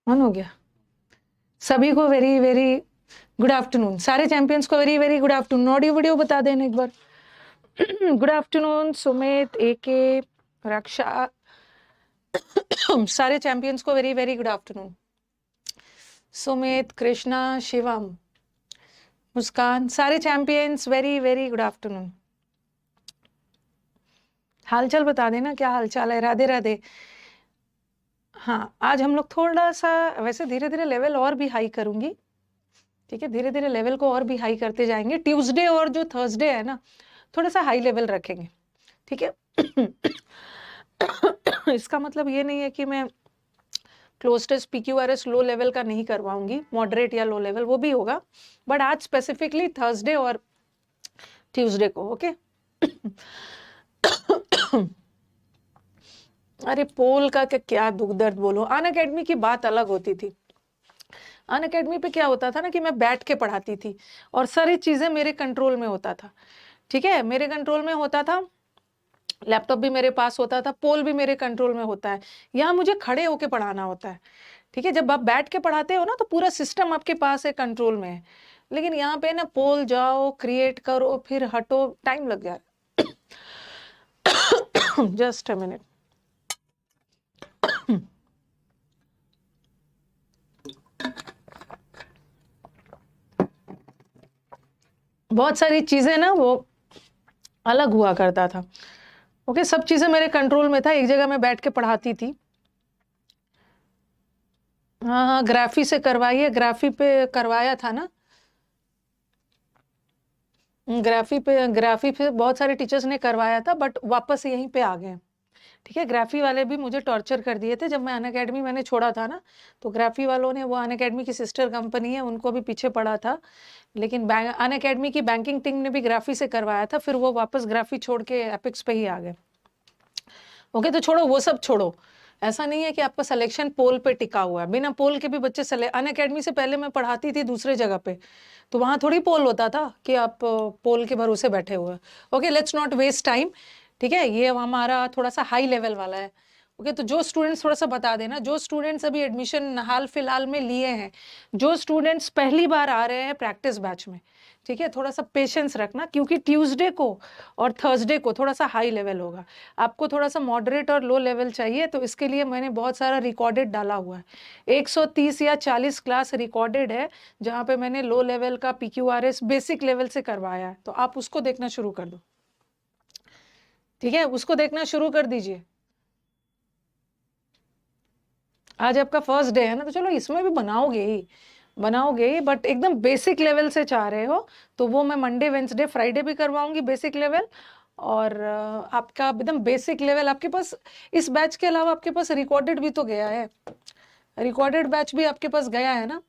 On हो गया। सभी को वेरी वेरी गुड आफ्टरनून, सारे चैंपियंस को very very good afternoon. Audio video बता देना एक बार। Good afternoon Sumit, AK, Raksha, सारे चैंपियंस को very very good afternoon. Sumit, Krishna, Shivam, Muskan, सारे champions very very good afternoon. हालचाल बता देना, क्या हालचाल है? राधे राधे। हाँ, आज हम लोग थोड़ा सा वैसे धीरे धीरे लेवल और भी हाई करूंगी, ठीक है? धीरे धीरे लेवल को और भी हाई करते जाएंगे। ट्यूसडे और जो थर्सडे है ना, थोड़ा सा हाई लेवल रखेंगे, ठीक है? इसका मतलब ये नहीं है कि मैं cloze test PQRS low level का नहीं करवाऊंगी, मॉडरेट या लो लेवल वो भी होगा, बट आज स्पेसिफिकली थर्सडे और ट्यूसडे को, ओके? अरे पोल का क्या दुख दर्द बोलो। अनअकैडमी की बात अलग होती थी। अनअकैडमी पे क्या होता था ना कि मैं बैठ के पढ़ाती थी और सारी चीजें मेरे कंट्रोल में होता था, ठीक है? मेरे कंट्रोल में होता था, लैपटॉप भी मेरे पास होता था, पोल भी मेरे कंट्रोल में होता है। यहाँ मुझे खड़े होके पढ़ाना होता है, ठीक है? जब आप बैठ के पढ़ाते हो ना तो पूरा सिस्टम आपके पास है, कंट्रोल में है। लेकिन यहाँ पे ना पोल जाओ, क्रिएट करो, फिर हटो, टाइम लग गया। Just a minute. बहुत सारी चीजें ना वो अलग हुआ करता था, ओके? सब चीजें मेरे कंट्रोल में था, एक जगह मैं बैठ के पढ़ाती थी। हाँ हाँ, ग्राफी से करवाइए, ग्राफी पे करवाया था ना, ग्राफी पे बहुत सारे टीचर्स ने करवाया था, बट वापस यहीं पे आ गए, ठीक है? ग्राफी वाले भी मुझे टॉर्चर कर दिए थे जब मैं अनअकैडमी मैंने छोड़ा था ना, तो ग्राफी वालों ने, वो अनअकैडमी की सिस्टर कंपनी है, उनको भी पीछे पड़ा था। लेकिन अनअकैडमी की बैंकिंग टीम ने भी ग्राफी से करवाया था, फिर वो वापस ग्राफी छोड़ के एपिक्स पे ही आ गए, ओके? तो छोड़ो, वो सब छोड़ो। ऐसा नहीं है कि आपका सिलेक्शन पोल पे टिका हुआ है, बिना पोल के भी बच्चे अनअकैडमी से पहले मैं पढ़ाती थी दूसरे जगह पे, तो वहां थोड़ी पोल होता था कि आप पोल के भरोसे बैठे हुए। Okay, let's not waste time, ठीक है? ये हमारा थोड़ा सा हाई लेवल वाला है, ओके? तो जो स्टूडेंट्स, थोड़ा सा बता देना, जो स्टूडेंट्स अभी एडमिशन हाल फिलहाल में लिए हैं, जो स्टूडेंट्स पहली बार आ रहे हैं प्रैक्टिस बैच में, ठीक है? थोड़ा सा पेशेंस रखना, क्योंकि ट्यूसडे को और थर्सडे को थोड़ा सा हाई लेवल होगा। आपको थोड़ा सा मॉडरेट और लो लेवल चाहिए, तो इसके लिए मैंने बहुत सारा रिकॉर्डेड डाला हुआ है। 130 या 40 क्लास रिकॉर्डेड है, जहाँ पे मैंने लो लेवल का PQRS बेसिक लेवल से करवाया है, तो आप उसको देखना शुरू कर दो, ठीक है? उसको देखना शुरू कर दीजिए। आज आपका फर्स्ट डे है ना, तो चलो इसमें भी बनाओगे ही, बट एकदम बेसिक लेवल से चाह रहे हो तो वो मैं मंडे, वेंसडे, फ्राइडे भी करवाऊंगी बेसिक लेवल। और आपका एकदम बेसिक लेवल आपके पास, इस बैच के अलावा आपके पास रिकॉर्डेड भी तो गया है, रिकॉर्डेड बैच भी आपके पास गया है ना,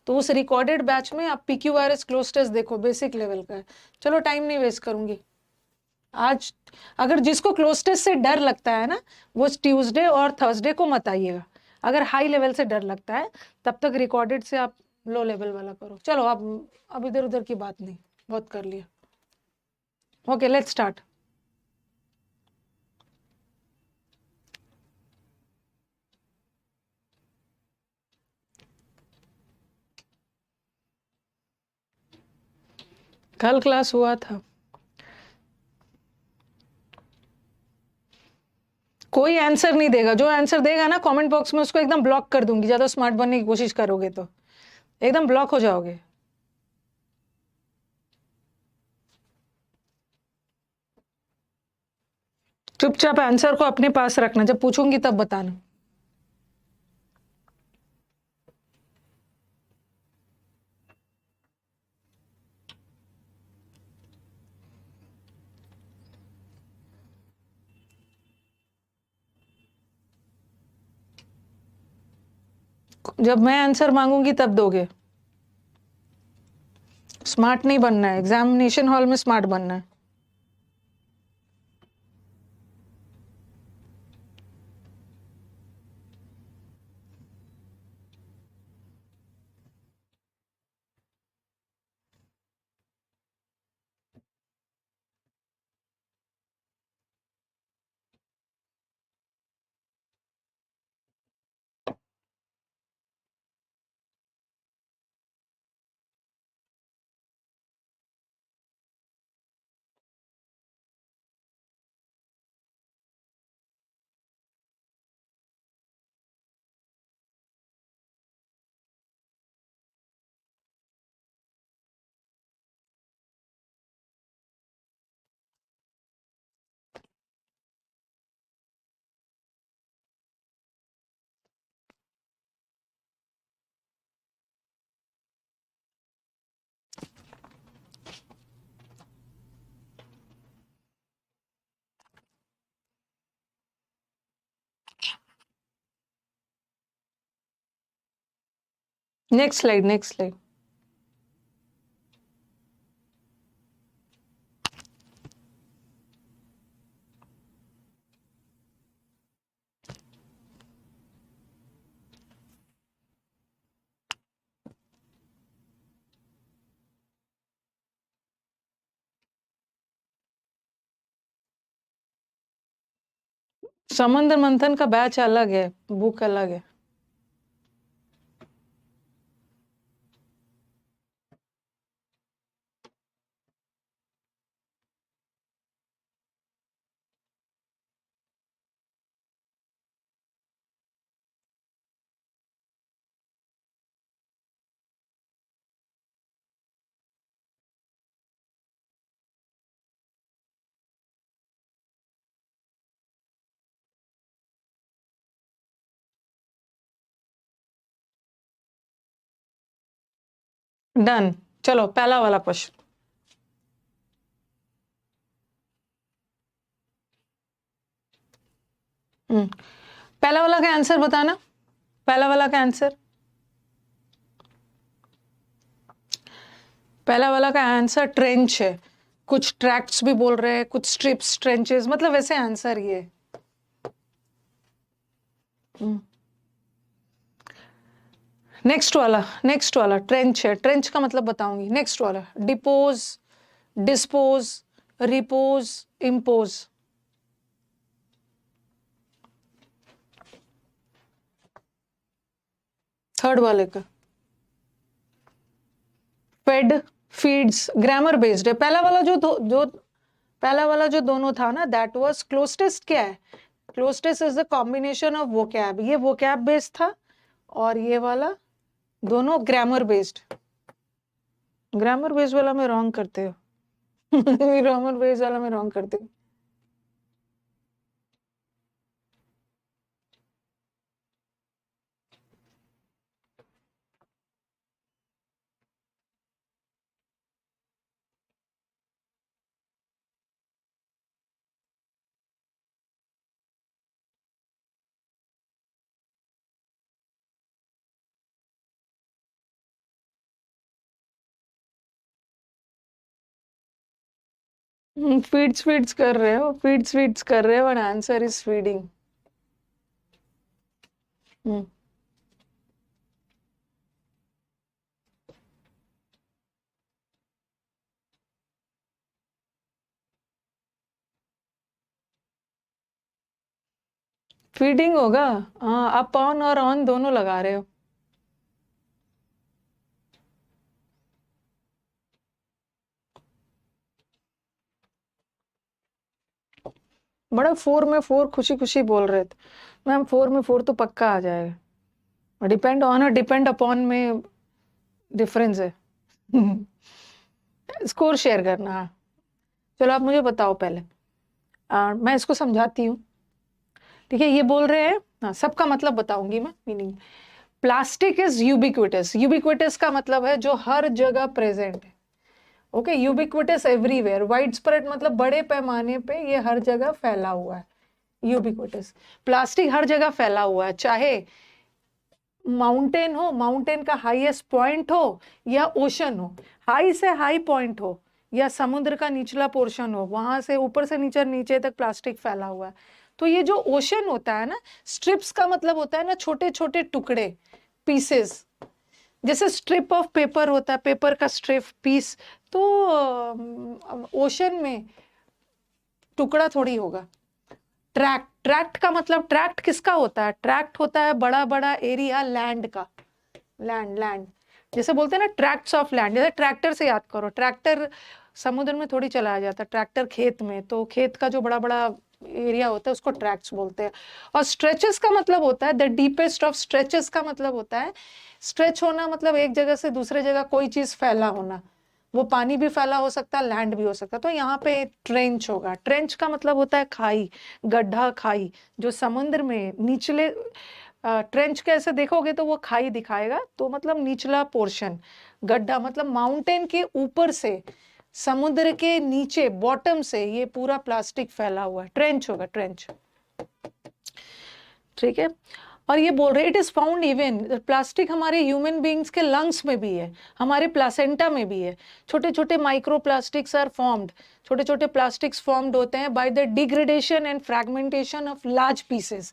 तो उस रिकॉर्डेड बैच में आप PQRS क्लोज टेस्ट देखो, बेसिक लेवल का है। चलो टाइम नहीं वेस्ट करूंगी आज। अगर जिसको क्लोज टेस्ट से डर लगता है ना, वो ट्यूसडे और थर्सडे को मत आइएगा। अगर हाई लेवल से डर लगता है, तब तक रिकॉर्डेड से आप लो लेवल वाला करो। चलो अब इधर उधर की बात नहीं, बहुत कर लिया। Okay, let's start. कल क्लास हुआ था, कोई आंसर नहीं देगा। जो आंसर देगा ना कमेंट बॉक्स में, उसको एकदम ब्लॉक कर दूंगी। ज्यादा स्मार्ट बनने की कोशिश करोगे तो एकदम ब्लॉक हो जाओगे। चुपचाप आंसर को अपने पास रखना, जब पूछूंगी तब बताना। जब मैं आंसर मांगूंगी तब दोगे। स्मार्ट नहीं बनना है, एग्जामिनेशन हॉल में स्मार्ट बनना है। Next slide, next slide. समंदर मंथन का बैच अलग है, बुक अलग है। डन। चलो पहला वाला क्वेश्चन। पहला वाला का आंसर बताना। पहला वाला का आंसर, पहला वाला का आंसर ट्रेंच है। कुछ ट्रैक्ट्स भी बोल रहे हैं, कुछ स्ट्रिप्स, ट्रेंचेस, मतलब वैसे आंसर ये। नेक्स्ट वाला ट्रेंच है। ट्रेंच का मतलब बताऊंगी। नेक्स्ट वाला depots, dispose, repose, impose. Third वाले का फेड, फीड्स, ग्रामर बेस्ड है। पहला वाला जो दोनों था ना, दैट वाज क्लोज टेस्ट। क्या है cloze test? Is the combination of vocab. ये वोकैब बेस्ड था और ये वाला दोनों ग्रामर बेस्ड। ग्रामर बेस्ड वाला में रॉन्ग करते हो। ग्रामर बेस्ड वाला में रॉन्ग करते हो। फीड्स कर रहे हो, फीड्स कर रहे हो, और आंसर इज फीडिंग। फीडिंग होगा। हाँ, आप ऑन और ऑन दोनों लगा रहे हो। बड़ा 4 में 4 खुशी खुशी बोल रहे थे। मैम 4 में 4 तो पक्का आ जाएगा। डिपेंड ऑन और डिपेंड अपॉन में डिफरेंस है। स्कोर शेयर करना। हाँ, चलो आप मुझे बताओ पहले। मैं इसको समझाती हूँ। ठीक है, ये बोल रहे हैं। हाँ, सबका मतलब बताऊंगी मैं, meaning. Plastic is ubiquitous. Ubiquitous का मतलब है जो हर जगह प्रेजेंट है। Okay, ubiquitous everywhere. Wide spread मतलब बड़े पैमाने पे ये हर जगह फैला हुआ है। यूबिक्विटस प्लास्टिक हर जगह फैला हुआ है, चाहे माउंटेन हो, माउंटेन का हाईएस्ट पॉइंट हो, या ओशन हो, हाई से हाई पॉइंट हो, या समुद्र का निचला पोर्शन हो, वहां से ऊपर से नीचे नीचे तक प्लास्टिक फैला हुआ है। तो ये जो ओशन होता है ना, स्ट्रिप्स का मतलब होता है ना छोटे छोटे टुकड़े, पीसेस। जैसे स्ट्रिप ऑफ पेपर होता है, पेपर का स्ट्रिप पीस। तो ओशन में टुकड़ा थोड़ी होगा। ट्रैक्ट, ट्रैक्ट का मतलब, ट्रैक्ट किसका होता है? ट्रैक्ट होता है बड़ा बड़ा एरिया लैंड का। लैंड जैसे बोलते हैं ना, ट्रैक्ट्स ऑफ लैंड। जैसे ट्रैक्टर से याद करो, ट्रैक्टर समुद्र में थोड़ी चलाया जाता, ट्रैक्टर खेत में। तो खेत का जो बड़ा बड़ा एरिया होता है उसको ट्रैक्ट्स बोलते हैं। और स्ट्रेचेस का मतलब होता है द डीपेस्ट ऑफ स्ट्रेचेस। का मतलब होता है स्ट्रेच होना, मतलब एक जगह से दूसरे जगह कोई चीज फैला होना। वो पानी भी फैला हो सकता है, लैंड भी हो सकता है। तो यहाँ पे ट्रेंच होगा। ट्रेंच का मतलब होता है खाई, गड्ढा, खाई। जो समुद्र में निचले, ट्रेंच कैसे देखोगे तो वो खाई दिखाएगा, तो मतलब निचला पोर्शन। गड्ढा मतलब माउंटेन के ऊपर से, समुद्र के नीचे बॉटम से ये पूरा प्लास्टिक फैला हुआ है, ट्रेंच होगा, ट्रेंच। ठीक है। और ये बोल रहे it is found even, plastic हमारे ह्यूमन बींग्स के लंग्स में भी है, हमारे प्लासेंटा में भी है। छोटे छोटे माइक्रो प्लास्टिक्स आर फॉर्म्ड, छोटे छोटे प्लास्टिक्स फॉर्म्ड होते हैं by the degradation and fragmentation of large pieces.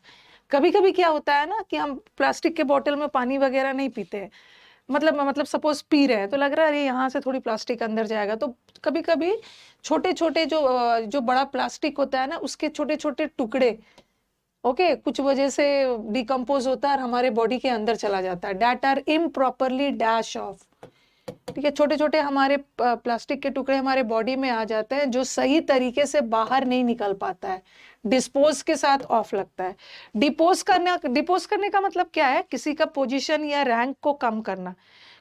कभी कभी क्या होता है ना कि हम प्लास्टिक के बॉटल में पानी वगैरह नहीं पीते हैं, मतलब सपोज पी रहे हैं तो लग रहा है अरे यहाँ से थोड़ी प्लास्टिक अंदर जाएगा, तो कभी कभी छोटे छोटे जो बड़ा प्लास्टिक होता है ना उसके छोटे छोटे टुकड़े ओके कुछ वजह से डिकम्पोज होता है और हमारे बॉडी के अंदर चला जाता है, that are improperly dash off. ठीक है, छोटे छोटे हमारे प्लास्टिक के टुकड़े हमारे बॉडी में आ जाते हैं जो सही तरीके से बाहर नहीं निकल पाता है, डिस्पोज के साथ ऑफ लगता है। डिपोज करने का मतलब क्या है, किसी का पोजीशन या रैंक को कम करना।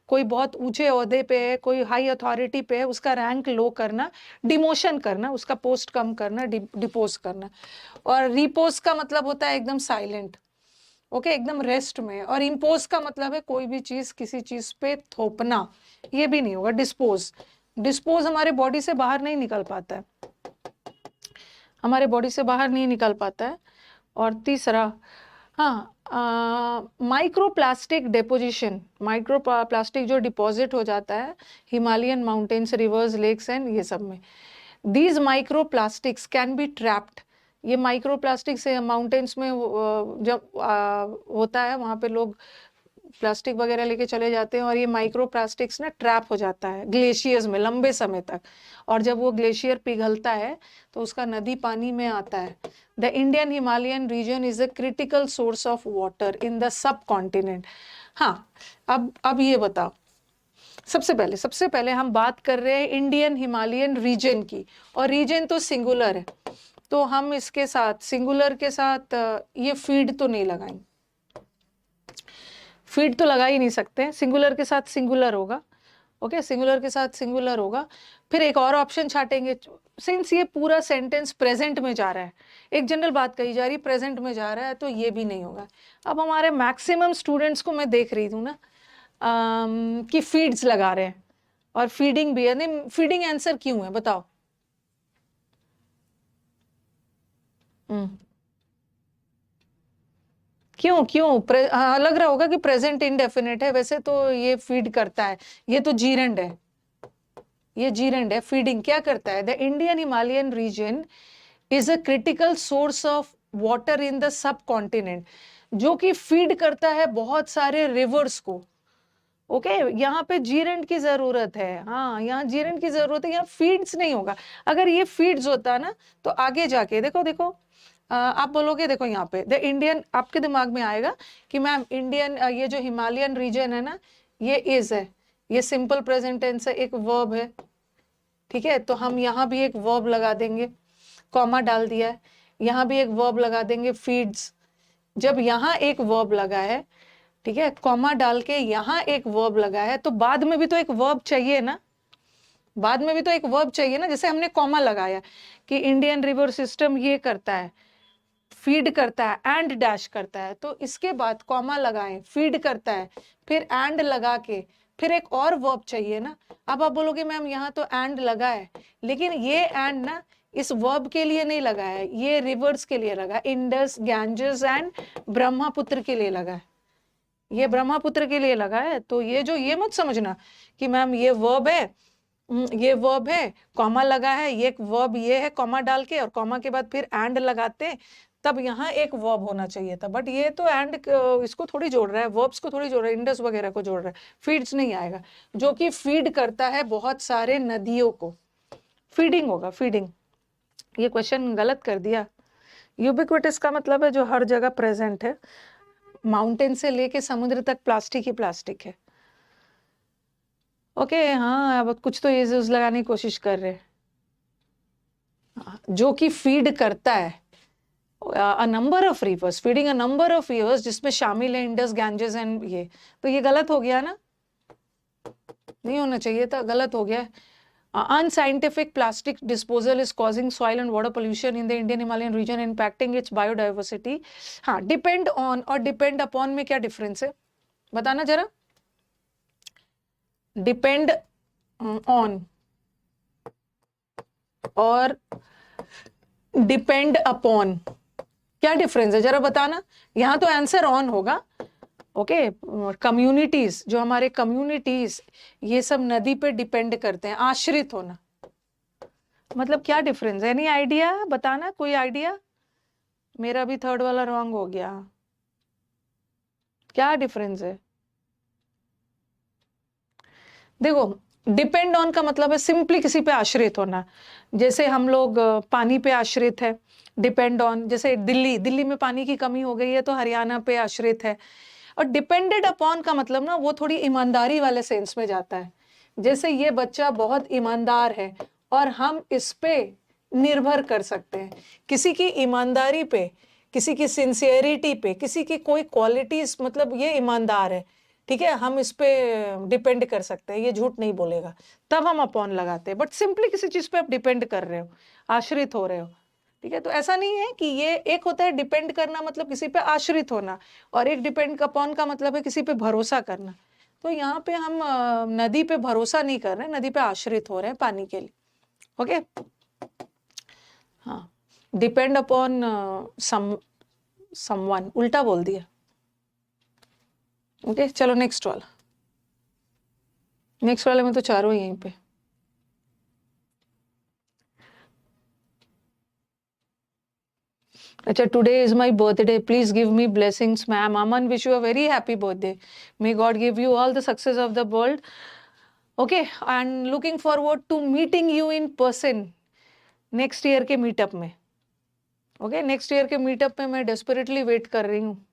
कोई बहुत ऊंचे ओहदे पे है, कोई हाई अथॉरिटी पे है, उसका रैंक लो करना, डिमोशन करना, उसका पोस्ट कम करना, डिपोज करना। और रिपोज का मतलब होता है एकदम साइलेंट, ओके एकदम रेस्ट में। और इम्पोज का मतलब है कोई भी चीज किसी चीज पे थोपना, ये भी नहीं होगा। डिस्पोज हमारे बॉडी से बाहर नहीं निकल पाता है, हमारे बॉडी से बाहर नहीं निकल पाता है। और तीसरा हाँ, micro plastic deposition, micro plastic जो डिपॉजिट हो जाता है Himalayan mountains, rivers, lakes and ये सब में, these micro plastics can be trapped. ये माइक्रो प्लास्टिक से माउंटेन्स में जब होता है वहाँ पे लोग प्लास्टिक वगैरह लेके चले जाते हैं और ये माइक्रो प्लास्टिक्स ना ट्रैप हो जाता है ग्लेशियर्स में लंबे समय तक। और जब वो ग्लेशियर पिघलता है तो उसका नदी पानी में आता है। The Indian Himalayan region is a critical source of water in the subcontinent. हाँ, अब ये बताओ, सबसे पहले हम बात कर रहे हैं इंडियन हिमालयन रीजन की, और रीजन तो सिंगुलर है, तो हम इसके साथ सिंगुलर के साथ ये फीड तो नहीं लगाएंगे, फीड तो लगा ही नहीं सकते, सिंगुलर के साथ सिंगुलर होगा। ओके, सिंगुलर के साथ सिंगुलर होगा। फिर एक और ऑप्शन छाटेंगे, सिंस ये पूरा सेंटेंस प्रेजेंट में जा रहा है, एक जनरल बात कही जा रही है, प्रेजेंट में जा रहा है, तो ये भी नहीं होगा। अब हमारे मैक्सिमम स्टूडेंट्स को मैं देख रही हूँ ना कि फीड्स लगा रहे हैं और फीडिंग भी है। नहीं, फीडिंग आंसर क्यों है बताओ? क्यों हाँ, लग रहा होगा कि प्रेजेंट इंडेफिनिट है, वैसे तो ये फीड करता है, ये तो जीरेंड है, ये जीरेंड है। फीडिंग क्या करता है? The Indian Himalayan region is a critical source of water in the subcontinent, जो कि फीड करता है बहुत सारे रिवर्स को। ओके यहाँ पे जीरेंड की जरूरत है, हाँ यहाँ जीरेंड की जरूरत है, यहाँ फीड्स नहीं होगा। अगर ये फीड्स होता ना तो आगे जाके देखो आप बोलोगे, देखो यहाँ पे द इंडियन, आपके दिमाग में आएगा कि मैम इंडियन ये जो हिमालयन रीजन है ना, ये इज है, ये सिंपल प्रेजेंट टेंस है, एक वर्ब है। ठीक है, तो हम यहाँ भी एक वर्ब लगा देंगे, कॉमा डाल दिया है, यहाँ भी एक वर्ब लगा देंगे फीड्स। जब यहाँ एक वर्ब लगा है, ठीक है, कॉमा डाल के यहाँ एक वर्ब लगा है, तो बाद में भी तो एक वर्ब चाहिए ना, बाद में भी तो एक वर्ब चाहिए ना। जैसे हमने कॉमा लगाया कि इंडियन रिवर सिस्टम ये करता है, फीड करता है एंड डैश करता है, तो इसके बाद कॉमा लगाएं, फीड करता है, फिर एंड लगा के फिर एक और वर्ब चाहिए ना। अब आप बोलोगे मैम यहाँ तो एंड लगा है, लेकिन ये एंड ना इस वर्ब के लिए नहीं लगा है, ये रिवर्स के लिए लगा, इंडस, गैंजेस एंड ब्रह्मपुत्र के लिए लगा है, ये ब्रह्मपुत्र के लिए लगा है। तो ये जो, ये मत समझना कि मैम ये वर्ब है, ये वर्ब है, कॉमा लगा है, ये वर्ब ये है, कॉमा डाल के और कॉमा के बाद फिर एंड लगाते, तब यहाँ एक वर्ब होना चाहिए था। बट ये तो एंड इसको थोड़ी जोड़ रहा है, वर्ब्स को थोड़ी जोड़ रहा है, इंडस वगैरह को जोड़ रहा है, फीड्स नहीं आएगा, जो कि फीड करता है बहुत सारे नदियों को, फीडिंग होगा, फीडिंग। ये क्वेश्चन गलत कर दिया। यूबिक्विटस का मतलब है जो हर जगह प्रेजेंट है, माउंटेन से लेके समुद्र तक प्लास्टिक ही प्लास्टिक है। ओके हाँ, अब कुछ तो ये लगाने की कोशिश कर रहे हैं, जो कि फीड करता है a number of reverse, feeding a number of reverse, जिसमें शामिल है इंडस, गैंजेस एंड ये। तो ये गलत हो गया ना, नहीं होना चाहिए था, गलत हो गया। Unscientific plastic disposal is causing soil and water pollution in the Indian Himalayan region, impacting its biodiversity. हाँ, depend on और depend upon में क्या difference है बताना जरा। depend on और depend upon, क्या डिफरेंस है जरा बताना। यहाँ तो आंसर ऑन होगा। ओके, कम्युनिटीज, जो हमारे कम्युनिटीज, ये सब नदी पे डिपेंड करते हैं, आश्रित होना, मतलब क्या डिफरेंस है? एनी आइडिया बताना, कोई आइडिया? मेरा भी थर्ड वाला रॉन्ग हो गया। क्या डिफरेंस है? देखो, डिपेंड ऑन का मतलब है सिंपली किसी पे आश्रित होना। जैसे हम लोग पानी पे आश्रित है, डिपेंड ऑन। जैसे दिल्ली, दिल्ली में पानी की कमी हो गई है तो हरियाणा पे आश्रित है। और डिपेंडेड अपॉन का मतलब ना वो थोड़ी ईमानदारी वाले सेंस में जाता है। जैसे ये बच्चा बहुत ईमानदार है और हम इस पे निर्भर कर सकते हैं, किसी की ईमानदारी पे, किसी की सिंसियरिटी पे, किसी की कोई क्वालिटीज, मतलब ये ईमानदार है, ठीक है, हम इस पे डिपेंड कर सकते हैं, ये झूठ नहीं बोलेगा, तब हम अपॉन लगाते हैं। बट सिंपली किसी चीज पे आप डिपेंड कर रहे हो, आश्रित हो रहे हो, ठीक है। तो ऐसा नहीं है कि ये, एक होता है डिपेंड करना मतलब किसी पे आश्रित होना, और एक डिपेंड अपॉन का मतलब है किसी पे भरोसा करना। तो यहाँ पे हम नदी पे भरोसा नहीं कर रहे, नदी पे आश्रित हो रहे हैं पानी के लिए। ओके, हाँ, डिपेंड अपॉन समवन, उल्टा बोल दिया। ओके, चलो नेक्स्ट वाला। नेक्स्ट वाले में तो चारों यहीं पे। अच्छा, today is my birthday, please give me blessings ma'am. Aman, wish you a very happy birthday, may God give you all the success of the world. Okay, and looking forward to meeting you in person next year के meetup में। Okay, next year के meetup में मैं desperately wait कर रही हूँ।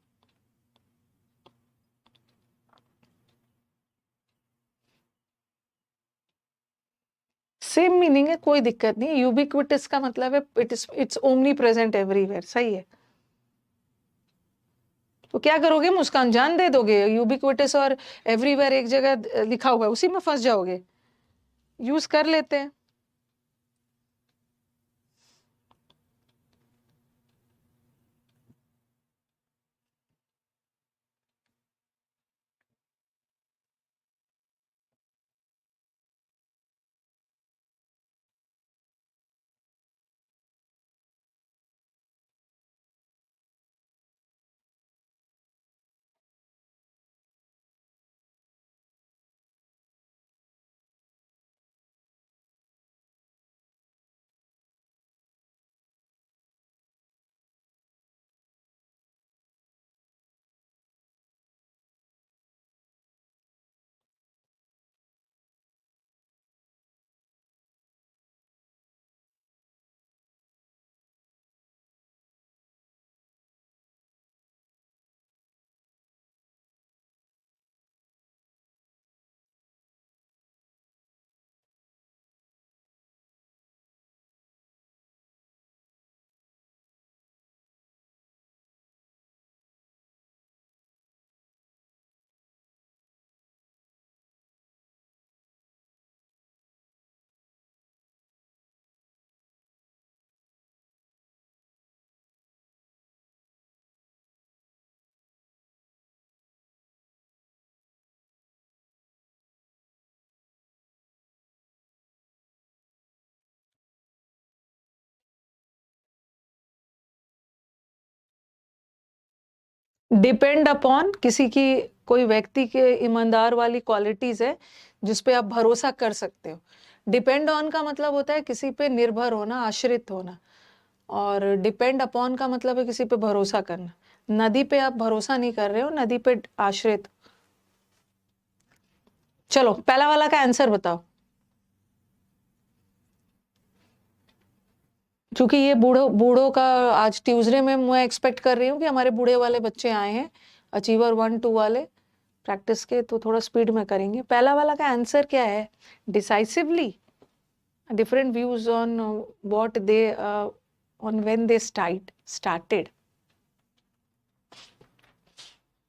Same meaning है, कोई दिक्कत नहीं है। यूबिक्विटस का मतलब है इट्स ओमनी प्रेजेंट एवरीवेयर, सही है। तो क्या करोगे मुस्कान, जान दे दोगे? यूबिक्विटस और एवरीवेयर एक जगह लिखा हुआ है, उसी में फंस जाओगे। यूज कर लेते हैं। डिपेंड अपॉन किसी की, कोई व्यक्ति के ईमानदार वाली क्वालिटीज है जिसपे आप भरोसा कर सकते हो। डिपेंड ऑन का मतलब होता है किसी पे निर्भर होना, आश्रित होना। और डिपेंड अपॉन का मतलब है किसी पे भरोसा करना। नदी पे आप भरोसा नहीं कर रहे हो, नदी पे आश्रित। चलो पहला वाला का आंसर बताओ। क्योंकि ये बूढ़ों बूढ़ों का आज ट्यूसडे में मैं एक्सपेक्ट कर रही हूँ कि हमारे बूढ़े वाले बच्चे आए हैं, अचीवर 1 2 वाले प्रैक्टिस के, तो थोड़ा स्पीड में करेंगे। पहला वाला का आंसर क्या है? Decisively, different views on what they, on when they started.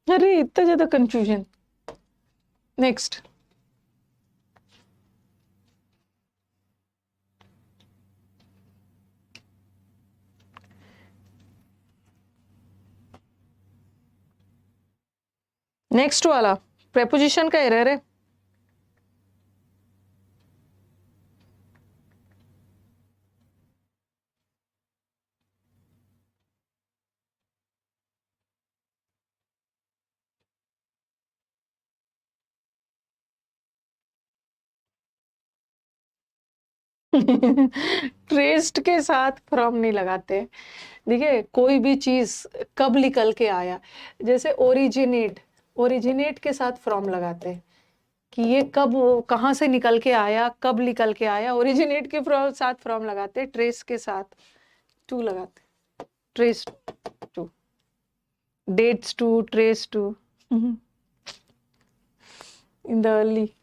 अरे इतना ज्यादा कंफ्यूजन। नेक्स्ट, नेक्स्ट वाला प्रेपोजिशन का एरर है। ट्रेस्ड के साथ फ्रॉम नहीं लगाते। देखिए कोई भी चीज कब निकल के आया, जैसे ओरिजिनेट, ओरिजिनेट के साथ फ्रॉम लगाते हैं कि ये कब कहाँ से निकल के आया, कब निकल के आया, ओरिजिनेट के साथ फ्रॉम लगाते, ट्रेस के साथ टू लगाते, trace to, dates to, trace to. In the early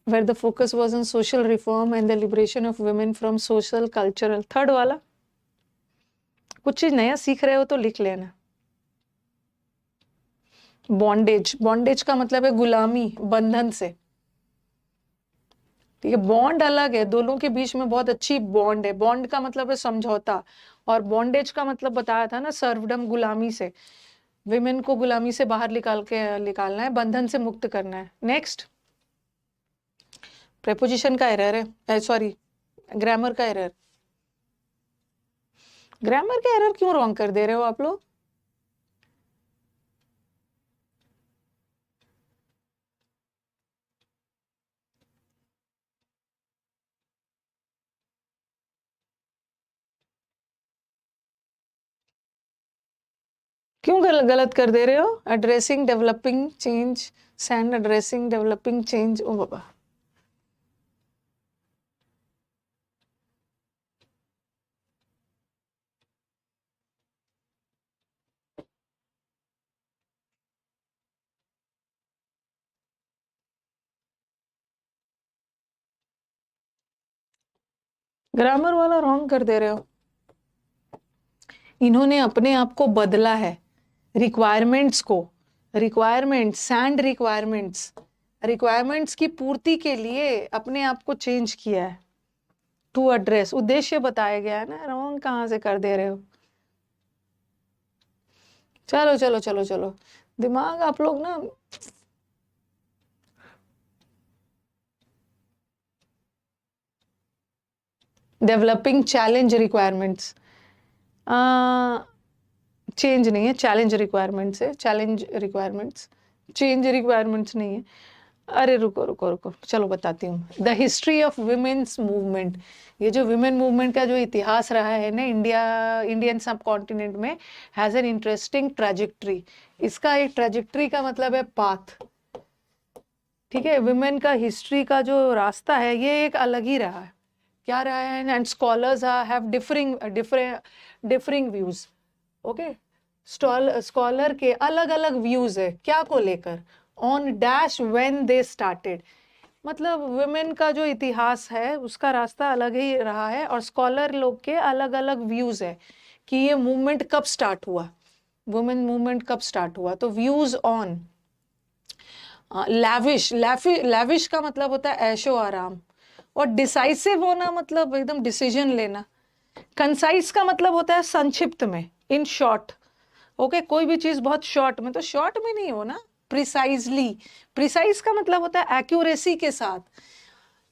where the focus was on social reform and the liberation of women from social cultural। Third वाला, कुछ चीज नया सीख रहे हो तो लिख लेना। बॉन्डेज, बॉन्डेज का मतलब है गुलामी, बंधन से। ठीक है, बॉन्ड अलग है, दोनों के बीच में बहुत अच्छी बॉन्ड है। बॉन्ड का मतलब है समझौता, और बॉन्डेज का मतलब बताया था ना, सर्वडम, गुलामी से, विमेन को गुलामी से बाहर निकालना है, बंधन से मुक्त करना है। नेक्स्ट, प्रेपोजिशन का एरर है, सॉरी ग्रामर का एरर। ग्रामर का एरर क्यों रॉन्ग कर दे रहे हो आप लोग? क्यों गलत कर दे रहे हो? Addressing developing change, sand addressing developing change, ओ बाबा। ग्रामर वाला रॉन्ग कर दे रहे हो। इन्होंने अपने आप को बदला है, रिक्वायरमेंट्स को, रिक्वायरमेंट्स, सैंड रिक्वायरमेंट्स, रिक्वायरमेंट्स की पूर्ति के लिए अपने आप को चेंज किया है। टू एड्रेस, उद्देश्य बताया गया है ना, रॉन्ग कहाँ से कर दे रहे हो? चलो चलो चलो चलो, दिमाग आप लोग ना, डेवलपिंग चैलेंज रिक्वायरमेंट्स, चेंज नहीं है, चैलेंज रिक्वायरमेंट्स है, चैलेंज रिक्वायरमेंट्स, चेंज रिक्वायरमेंट्स नहीं है। अरे रुको रुको रुको, चलो बताती हूँ। The history of women's movement, ये जो विमेन मूवमेंट का जो इतिहास रहा है ना इंडियन सब कॉन्टिनेंट में, हैज एन इंटरेस्टिंग ट्रेजेक्ट्री। इसका एक ट्रेजेक्ट्री का मतलब है पाथ। ठीक है, विमेन का हिस्ट्री का जो रास्ता है ये एक अलग ही रहा है। क्या रहा है? And scholars have differing views. Okay, scholar के अलग अलग व्यूज है, क्या को लेकर? On dash when they started, मतलब वुमेन का जो इतिहास है उसका रास्ता अलग ही रहा है, और स्कॉलर लोग के अलग अलग व्यूज है कि ये मूवमेंट कब स्टार्ट हुआ, वुमेन मूवमेंट कब स्टार्ट हुआ। तो व्यूज ऑन लैविश, लैविश का मतलब होता है ऐशो आराम, और डिसाइसिव होना मतलब एकदम डिसीजन लेना। कंसाइज का मतलब होता है संक्षिप्त में, इन शॉर्ट। ओके, कोई भी चीज बहुत शॉर्ट में, तो शॉर्ट में नहीं हो ना, प्रिसाइजली। प्रिसाइज का मतलब होता है एक्यूरेसी के साथ।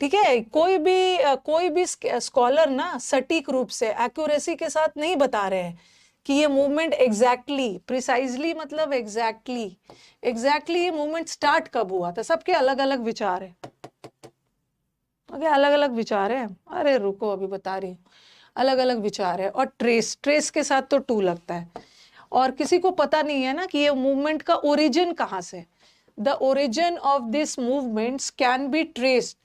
ठीक है, कोई भी स्कॉलर ना सटीक रूप से एक्यूरेसी के साथ नहीं बता रहे हैं कि ये मूवमेंट एग्जैक्टली, प्रिसाइजली मतलब एग्जैक्टली, एग्जैक्टली ये मूवमेंट स्टार्ट कब हुआ था। सबके अलग अलग विचार है। ओके, अलग अलग विचार है। अरे रुको, अभी बता रही हूँ, अलग अलग विचार है। और ट्रेस, ट्रेस के साथ तो टू लगता है, और किसी को पता नहीं है ना कि ये मूवमेंट का ओरिजिन कहाँ से। The origin of this movements can be traced,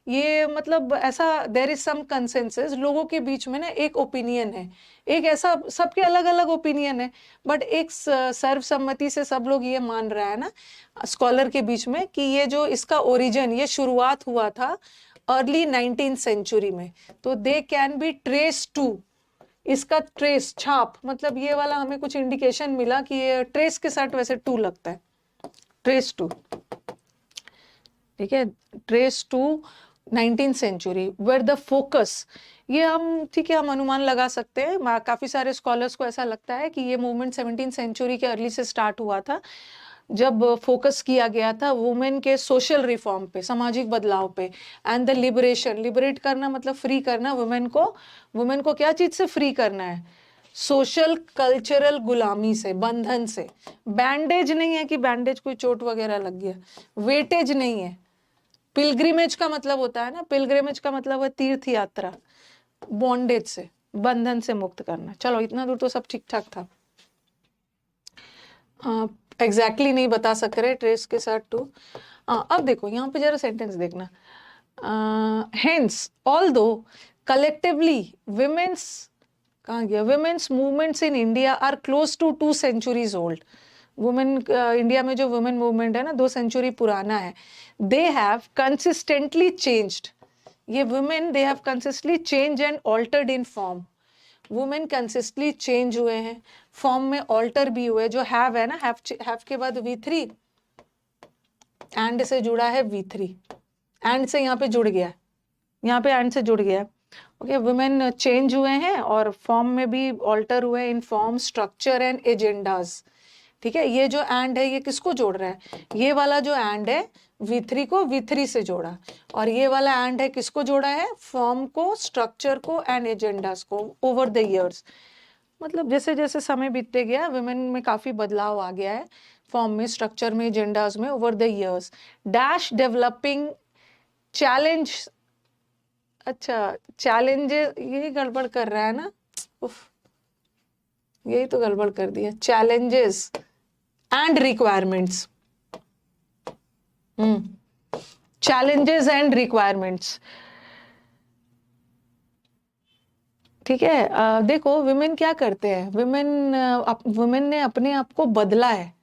ये मतलब ऐसा, देर इज सम कंसेंसस, लोगों के बीच में ना एक ओपिनियन है, एक ऐसा, सबके अलग अलग ओपिनियन है, बट एक सर्वसम्मति से सब लोग ये मान रहा है ना स्कॉलर के बीच में कि ये जो इसका ओरिजिन, ये शुरुआत हुआ था अर्ली 19th सेंचुरी में। तो they can be trace to, इसका ट्रेस, छाप, मतलब ये वाला हमें कुछ इंडिकेशन मिला कि ये ट्रेस के साथ वैसे टू लगता है, ट्रेस टू। ठीक है, trace to 19th century, where the focus, ये हम, ठीक है, हम अनुमान लगा सकते हैं। काफी सारे स्कॉलर्स को ऐसा लगता है कि ये मूवमेंट 17th सेंचुरी के अर्ली से स्टार्ट हुआ था, जब फोकस किया गया था वुमेन के सोशल रिफॉर्म पे, सामाजिक बदलाव पे, एंड द लिबरेशन, लिबरेट करना मतलब फ्री करना वुमेन को। वुमेन को क्या चीज से फ्री करना है? सोशल कल्चरल गुलामी से, बंधन से। बैंडेज नहीं है कि बैंडेज कोई चोट वगैरह लग गया, वेटेज नहीं है, पिलग्रिमेज का मतलब होता है ना, पिलग्रिमेज का मतलब है तीर्थ यात्रा, बॉन्डेज से, बंधन से मुक्त करना। चलो इतना दूर तो सब ठीक ठाक था। एग्जैक्टली नहीं बता सक रहे ट्रेस के साथ टू। अब देखो यहाँ पे जरा सेंटेंस देखना। हेंस ऑल्दो कलेक्टिवली विमेन्स, कहाँ गया, women's movements in India are close to 2 centuries old. Women India में जो वुमेन मूवमेंट है ना 2 century पुराना है। दे हैव कंसिस्टेंटली चेंज्ड, ये women they have consistently change and altered in form. Women consistently change हुए हैं, फॉर्म में ऑल्टर भी हुए। जो हैव है ना, हैव के बाद V3, एंड से जुड़ा है V3, एंड से यहाँ पे जुड़ गया है, यहाँ पे एंड से जुड़ गया है। ओके, वुमेन चेंज हुए हैं और फॉर्म में भी ऑल्टर हुए in form, structure and agendas. ठीक है, ये जो एंड है ये किसको जोड़ रहा है, ये वाला जो एंड है V3 को V3 से जोड़ा, और ये वाला एंड है किसको जोड़ा है, फॉर्म को, स्ट्रक्चर को एंड एजेंडास को ओवर द इयर्स। मतलब जैसे जैसे समय बीतते गया वुमेन में काफी बदलाव आ गया है, फॉर्म में, स्ट्रक्चर में, एजेंडास में, over the years. Dash developing challenge, अच्छा चैलेंजेस, यही गड़बड़ कर रहा है ना, उफ, यही तो गड़बड़ कर दिया। Challenges and requirements, challenges and requirements. ठीक है, देखो विमेन क्या करते हैं, विमेन ने अपने आप को बदला है।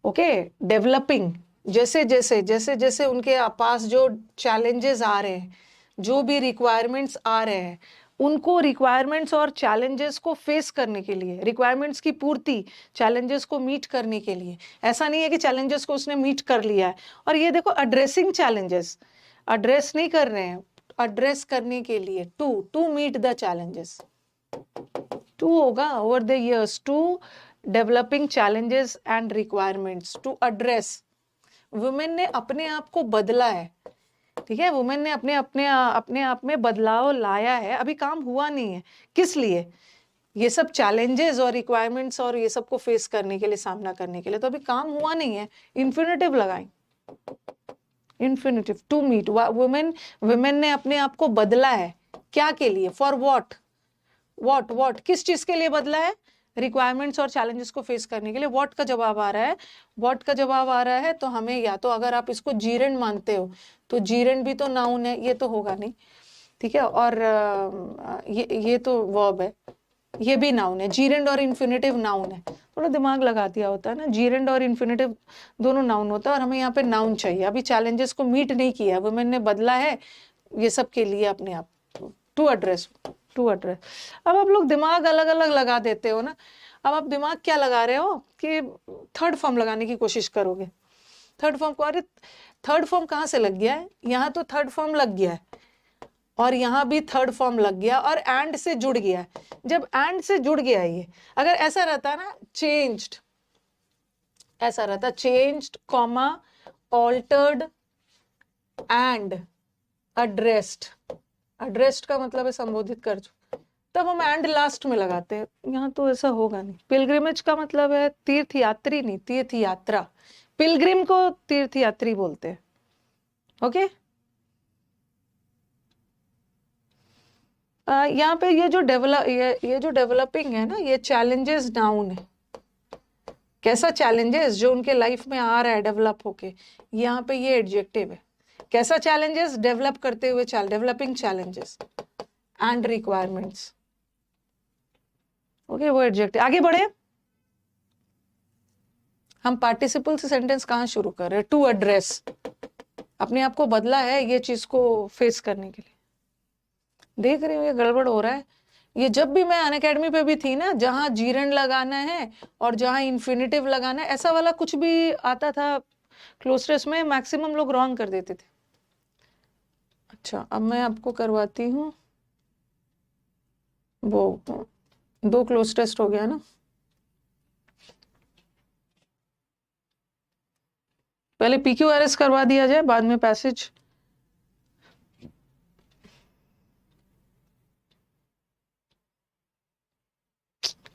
ओके, डेवलपिंग, जैसे जैसे उनके पास जो चैलेंजेस आ रहे हैं, जो भी रिक्वायरमेंट्स आ रहे हैं, उनको रिक्वायरमेंट्स और चैलेंजेस को फेस करने के लिए, रिक्वायरमेंट्स की पूर्ति, चैलेंजेस को मीट करने के लिए, ऐसा नहीं है कि चैलेंजेस को उसने मीट कर लिया है। और ये देखो एड्रेसिंग चैलेंजेस, एड्रेस नहीं कर रहे हैं, एड्रेस करने के लिए, to meet the challenges, to होगा over the years, to developing challenges and requirements to address. Women ने अपने आप को बदला है। ठीक है, वुमेन ने अपने आप में बदलाव लाया है, अभी काम हुआ नहीं है। किस लिए, ये सब चैलेंजेस और रिक्वायरमेंट्स और ये सब को फेस करने के लिए, सामना करने के लिए, तो अभी काम हुआ नहीं है। इन्फिनिटिव लगाएं, इन्फिनिटिव, टू मीट। वुमेन ने अपने आप को बदला है, क्या के लिए, फॉर व्हाट, किस चीज के लिए बदला है, रिक्वायरमेंट्स और चैलेंजेस को फेस करने के लिए। व्हाट का जवाब आ रहा है, व्हाट का जवाब आ रहा है, तो हमें या तो, अगर आप इसको जीरेंड मानते हो तो जीरेंड भी तो नाउन है, ये तो होगा नहीं। ठीक है, और ये तो वर्ब है, ये भी नाउन है। जीरेंड और इन्फिनिटिव नाउन है, थोड़ा दिमाग लगा दिया होता है ना, जीरेंड और इन्फिनिटिव दोनों नाउन होता है, और हमें यहाँ पे नाउन चाहिए। अभी चैलेंजेस को मीट नहीं किया, वुमेन ने बदला है ये सब के लिए अपने आप, टू एड्रेस। अब आप लोग दिमाग अलग अलग लगा देते हो ना। अब आप दिमाग क्या लगा रहे हो कि थर्ड फॉर्म लगाने की कोशिश करोगे, थर्ड फॉर्म को। अरे थर्ड फॉर्म कहाँ से लग गया है, यहाँ तो थर्ड फॉर्म लग गया है, और यहाँ भी थर्ड फॉर्म लग गया, और एंड से जुड़ गया है। जब एंड से जुड़ गया ये, अगर ऐसा रहता ना चेंज्ड, ऐसा रहता changed comma altered and addressed, addressed का मतलब है संबोधित कर, तब हम एंड लास्ट में लगाते हैं। यहाँ तो ऐसा होगा नहीं। पिलग्रिमेज का मतलब है तीर्थ यात्री, नहीं तीर्थ यात्रा। पिलग्रिम को तीर्थ यात्री बोलते हैं। ओके, यहाँ पे ये जो डेवलपिंग है ना, ये चैलेंजेस नाउन है। कैसा चैलेंजेस, जो उनके लाइफ में आ रहा है डेवलप होके, यहाँ पे ये एडजेक्टिव है। कैसा चैलेंजेस, डेवलप करते हुए, developing challenges and requirements. Okay, वो एडजेक्टिव। आगे बढ़े, हम पार्टिसिपल से सेंटेंस कहाँ शुरू कर रहे हैं, टू एड्रेस, अपने आप को बदला है ये चीज को फेस करने के लिए। देख रही हूँ ये गड़बड़ हो रहा है। ये जब भी मैं अनअकैडमी पे भी थी ना, जहां जीरन लगाना है और जहां इन्फिनिटिव लगाना है, ऐसा वाला कुछ भी आता था क्लोज में, मैक्सिमम लोग रॉन्ग कर देते थे। अच्छा, अब मैं आपको करवाती हूँ वो, 2 क्लोज टेस्ट हो गया ना। पहले PQRS करवा दिया जाए, बाद में पैसेज।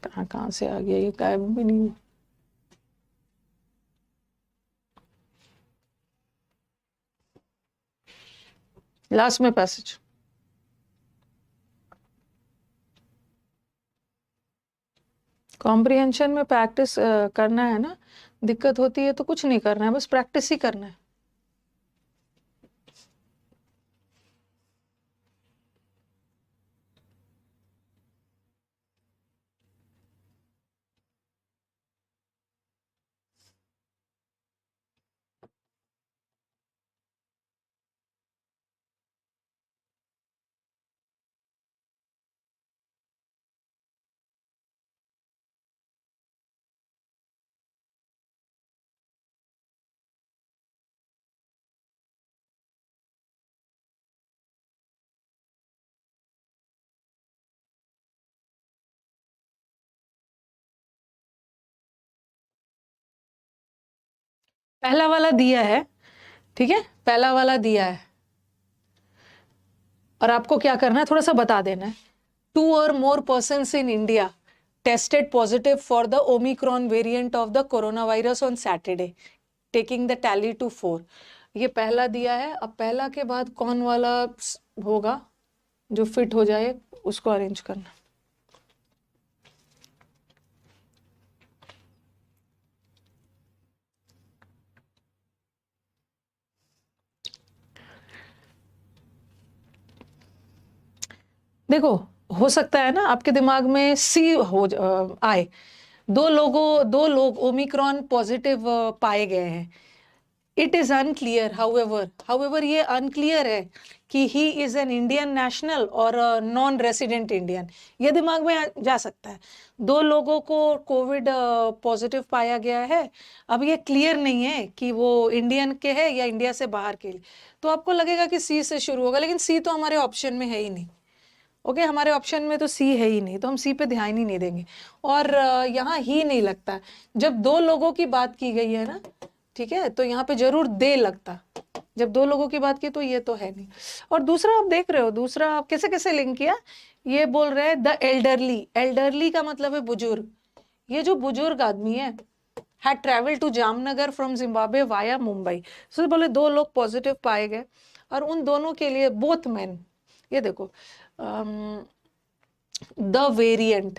कहाँ से आ गया ये, गायब भी नहीं। लास्ट में पैसेज। कॉम्प्रिहेंशन में प्रैक्टिस करना है ना, दिक्कत होती है तो कुछ नहीं करना है, बस प्रैक्टिस ही करना है। पहला वाला दिया है, ठीक है, पहला वाला दिया है, और आपको क्या करना है, थोड़ा सा बता देना है। 2 or more persons in India tested positive for the Omicron variant of the coronavirus on Saturday, taking the tally to 4। ये पहला दिया है। अब पहला के बाद कौन वाला होगा जो फिट हो जाए, उसको अरेंज करना। देखो, हो सकता है ना आपके दिमाग में सी आए। दो लोग ओमिक्रॉन पॉजिटिव पाए गए हैं। इट इज अनक्लियर, हाउएवर ये अनक्लियर है कि he is an Indian national और नॉन रेसिडेंट इंडियन। ये दिमाग में जा सकता है। दो लोगों को कोविड पॉजिटिव पाया गया है, अब ये क्लियर नहीं है कि वो इंडियन के हैं या इंडिया से बाहर के लिए, तो आपको लगेगा कि सी से शुरू होगा, लेकिन सी तो हमारे ऑप्शन में है ही नहीं। ओके, हमारे ऑप्शन में तो सी है ही नहीं, तो हम सी पे ध्यान ही नहीं देंगे। और यहाँ ही नहीं लगता, जब दो लोगों की बात की गई है ना, ठीक है, तो यहाँ पे जरूर दे लगता। जब दो लोगों की बात की तो ये तो है नहीं। और दूसरा आप देख रहे हो, दूसरा आप कैसे कैसे लिंक किया, ये बोल रहे हैं द एल्डरली। एल्डरली का मतलब है बुजुर्ग। ये जो बुजुर्ग आदमी है, had traveled to Jamnagar from Zimbabwe via Mumbai. So बोले दो लोग पॉजिटिव पाए गए, और उन दोनों के लिए बोथ मैन, ये देखो, द वेरिएंट।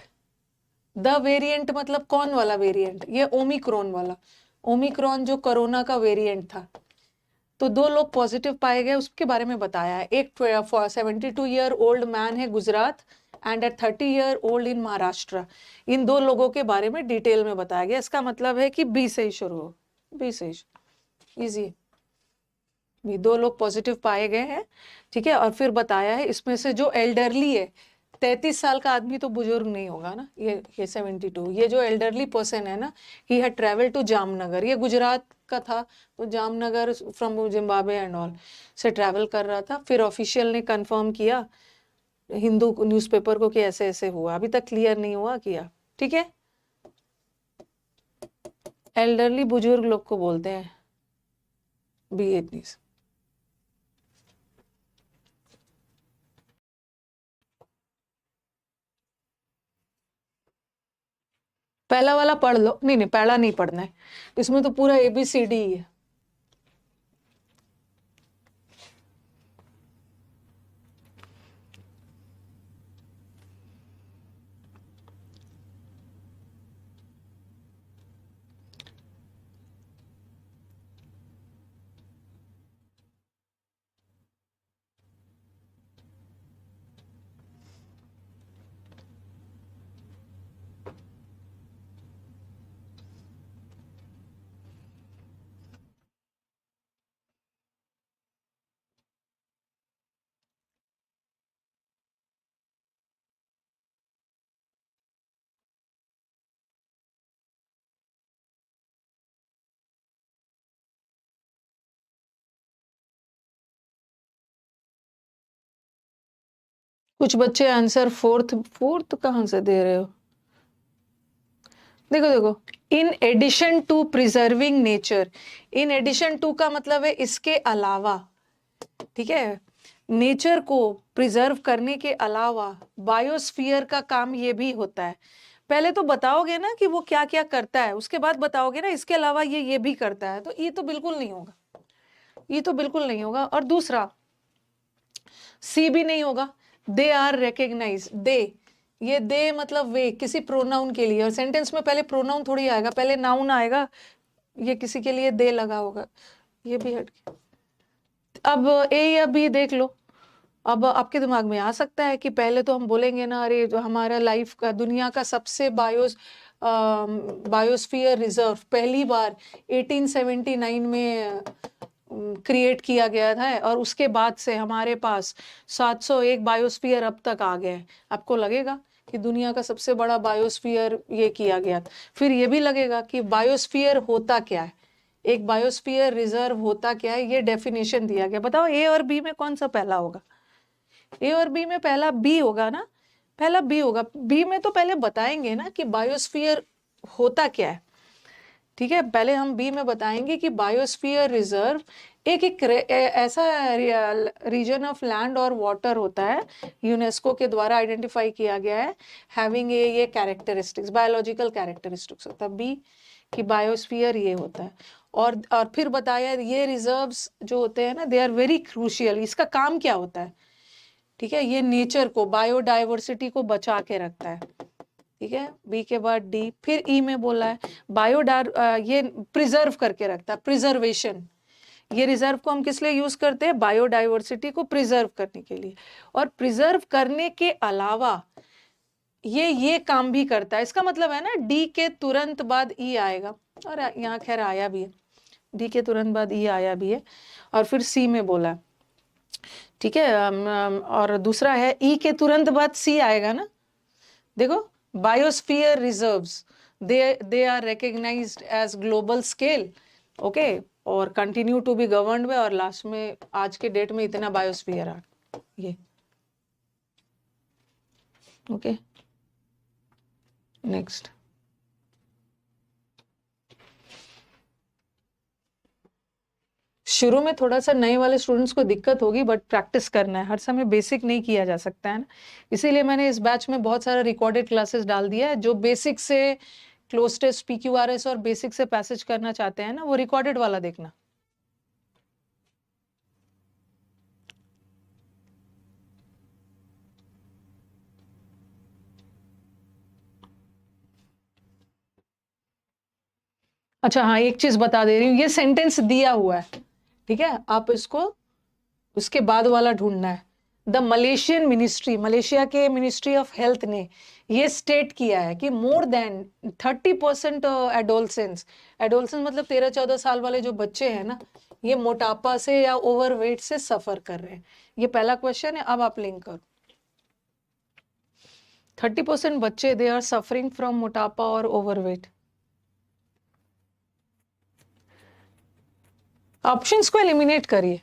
द वेरिएंट मतलब कौन वाला वेरिएंट, ये ओमिक्रॉन वाला। ओमिक्रॉन जो कोरोना का वेरिएंट था, तो दो लोग पॉजिटिव पाए गए, उसके बारे में बताया है। एक 72 ईयर ओल्ड मैन है Gujarat, and at 30 year old in Maharashtra. इन दो लोगों के बारे में डिटेल में बताया गया। इसका मतलब है कि बी से ही शुरू हो, बी से ही इजी। भी दो लोग पॉजिटिव पाए गए हैं, ठीक है, और फिर बताया है इसमें से जो एल्डरली है, 33 साल का आदमी तो बुजुर्ग नहीं होगा ना, ये 72, ये जो एल्डरली पर्सन है ना, he had travel to Jamnagar, ये गुजरात का था, तो Jamnagar from Zimbabwe and all से ट्रैवल कर रहा था। फिर ऑफिशियल ने कंफर्म किया हिंदू न्यूज़पेपर को कि ऐसे ऐसे हुआ, अभी तक क्लियर नहीं हुआ किया, ठीक है। एल्डरली बुजुर्ग लोग को बोलते हैं बी एथनीस। पहला वाला पढ़ लो। नहीं नहीं, पहला नहीं पढ़ना है, इसमें तो पूरा ABCD ही है। कुछ बच्चे आंसर फोर्थ फोर्थ कहाँ से दे रहे हो। देखो देखो, in addition to preserving nature, in addition to का मतलब है इसके अलावा, ठीक है, नेचर को प्रिजर्व करने के अलावा बायोस्फीयर का काम ये भी होता है। पहले तो बताओगे ना कि वो क्या क्या करता है, उसके बाद बताओगे ना इसके अलावा ये भी करता है, तो ये तो बिल्कुल नहीं होगा, ये तो बिल्कुल नहीं होगा। और दूसरा, सी भी नहीं होगा, दे आर रिकग्नाइज, दे, ये दे मतलब वे किसी प्रोनाउन के लिए, और सेंटेंस में पहले प्रोनाउन थोड़ी आएगा, पहले नाउन आएगा, ये किसी के लिए दे लगा होगा, ये भी हट गया। अब ए या बी देख लो। अब आपके दिमाग में आ सकता है कि पहले तो हम बोलेंगे ना, अरे जो हमारा लाइफ का दुनिया का सबसे बायोस्फीयर रिजर्व पहली बार 1879 में क्रिएट किया गया था, और उसके बाद से हमारे पास 701 बायोस्फीयर अब तक आ गए हैं। आपको लगेगा कि दुनिया का सबसे बड़ा बायोस्फीयर ये किया गया था। फिर ये भी लगेगा कि बायोस्फीयर होता क्या है, एक बायोस्फीयर रिजर्व होता क्या है, ये डेफिनेशन दिया गया। बताओ ए और बी में कौन सा पहला होगा? ए और बी में पहला बी होगा ना, पहला बी होगा। बी में तो पहले बताएंगे ना कि बायोस्फीयर होता क्या है, ठीक है। पहले हम बी में बताएंगे कि बायोस्फीयर रिजर्व एक ऐसा रीजन ऑफ लैंड और वाटर होता है, यूनेस्को के द्वारा आइडेंटिफाई किया गया है, हैविंग ये कैरेक्टरिस्टिक्स, बायोलॉजिकल कैरेक्टरिस्टिक्स होता है बी, कि बायोस्फीयर ये होता है। और फिर बताया ये रिजर्व्स जो होते हैं ना, दे आर वेरी क्रूशियल। इसका काम क्या होता है, ठीक है, ये नेचर को, बायोडाइवर्सिटी को बचा के रखता है, ठीक है। बी के बाद डी, फिर ई में बोला है ये प्रिजर्व करके रखता है, प्रिजर्वेशन। ये रिजर्व को हम किस लिए यूज करते हैं? बायोडाइवर्सिटी को प्रिजर्व करने के लिए। और प्रिजर्व करने के अलावा ये काम भी करता है। इसका मतलब है ना, डी के तुरंत बाद ई आएगा, और यहाँ खैर आया भी है, डी के तुरंत बाद ई आया भी है। और फिर सी में बोला है, ठीक है। और दूसरा है ई के तुरंत बाद सी आएगा ना, देखो, biosphere reserves, they are recognized as global scale, okay, और कंटिन्यू टू बी गवर्नड में, और लास्ट में आज के डेट में इतना बायोस्फीयर आ ये, ओके। नेक्स्ट, शुरू में थोड़ा सा नए वाले स्टूडेंट्स को दिक्कत होगी, बट प्रैक्टिस करना है, हर समय बेसिक नहीं किया जा सकता है ना। इसीलिए मैंने इस बैच में बहुत सारा रिकॉर्डेड क्लासेस डाल दिया है। जो बेसिक से क्लोज टेस्ट, PQRS और बेसिक से पैसेज करना चाहते हैं ना, वो रिकॉर्डेड वाला देखना। अच्छा हाँ, एक चीज बता दे रही हूँ, ये सेंटेंस दिया हुआ है, ठीक है, आप इसको उसके बाद वाला ढूंढना है। द मलेशियन मिनिस्ट्री, मलेशिया के मिनिस्ट्री ऑफ हेल्थ ने ये स्टेट किया है कि मोर देन 30% एडोलसेंस, एडोलसेंस मतलब 13-14 साल वाले जो बच्चे हैं ना, ये मोटापा से या ओवरवेट से सफर कर रहे हैं। ये पहला क्वेश्चन है। अब आप लिंक करो, 30% बच्चे दे आर सफरिंग फ्रॉम मोटापा और ओवरवेट। ऑप्शंस को एलिमिनेट करिए।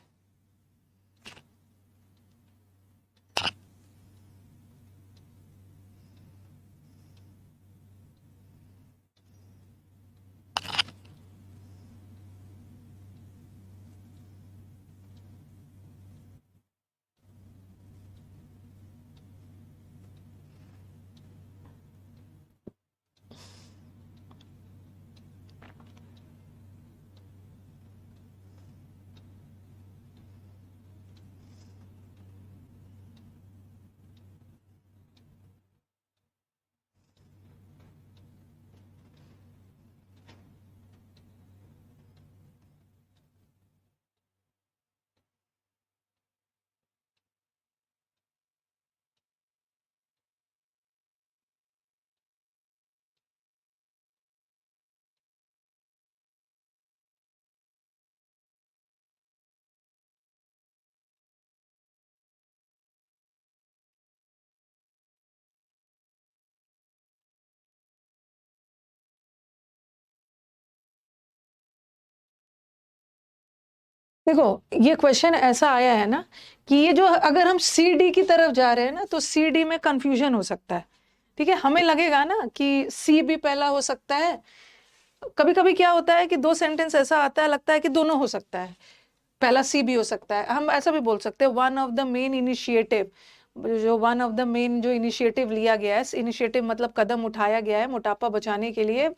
देखो, ये क्वेश्चन ऐसा आया है ना कि ये जो, अगर हम CD की तरफ जा रहे हैं ना, तो CD में कंफ्यूजन हो सकता है, ठीक है। हमें लगेगा ना कि सी भी पहला हो सकता है। कभी कभी क्या होता है कि दो सेंटेंस ऐसा आता है, लगता है कि दोनों हो सकता है, पहला सी भी हो सकता है। हम ऐसा भी बोल सकते हैं, one of the main initiative, जो वन ऑफ द मेन जो इनिशिएटिव लिया गया है, इनिशिएटिव मतलब कदम उठाया गया है मोटापा बचाने के लिए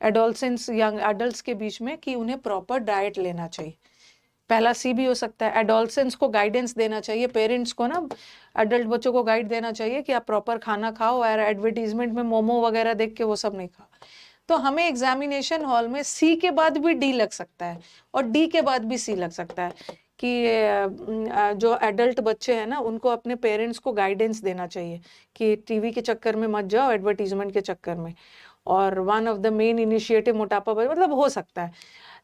एडोलसेंस, यंग एडल्ट्स के बीच में, कि उन्हें प्रॉपर डाइट लेना चाहिए, पहला सी भी हो सकता है। एडोलसेंस को गाइडेंस देना चाहिए, पेरेंट्स को ना, एडल्ट बच्चों को गाइड देना चाहिए कि आप प्रॉपर खाना खाओ और एडवर्टीजमेंट में मोमो वगैरह देख के वो सब नहीं खाओ। तो हमें एग्जामिनेशन हॉल में सी के बाद भी डी लग सकता है और डी के बाद भी सी लग सकता है कि जो एडल्ट बच्चे हैं ना उनको अपने पेरेंट्स को गाइडेंस देना चाहिए कि टीवी के चक्कर में मत जाओ, एडवर्टीजमेंट के चक्कर में। और one of the main initiative मोटापा मतलब हो सकता है।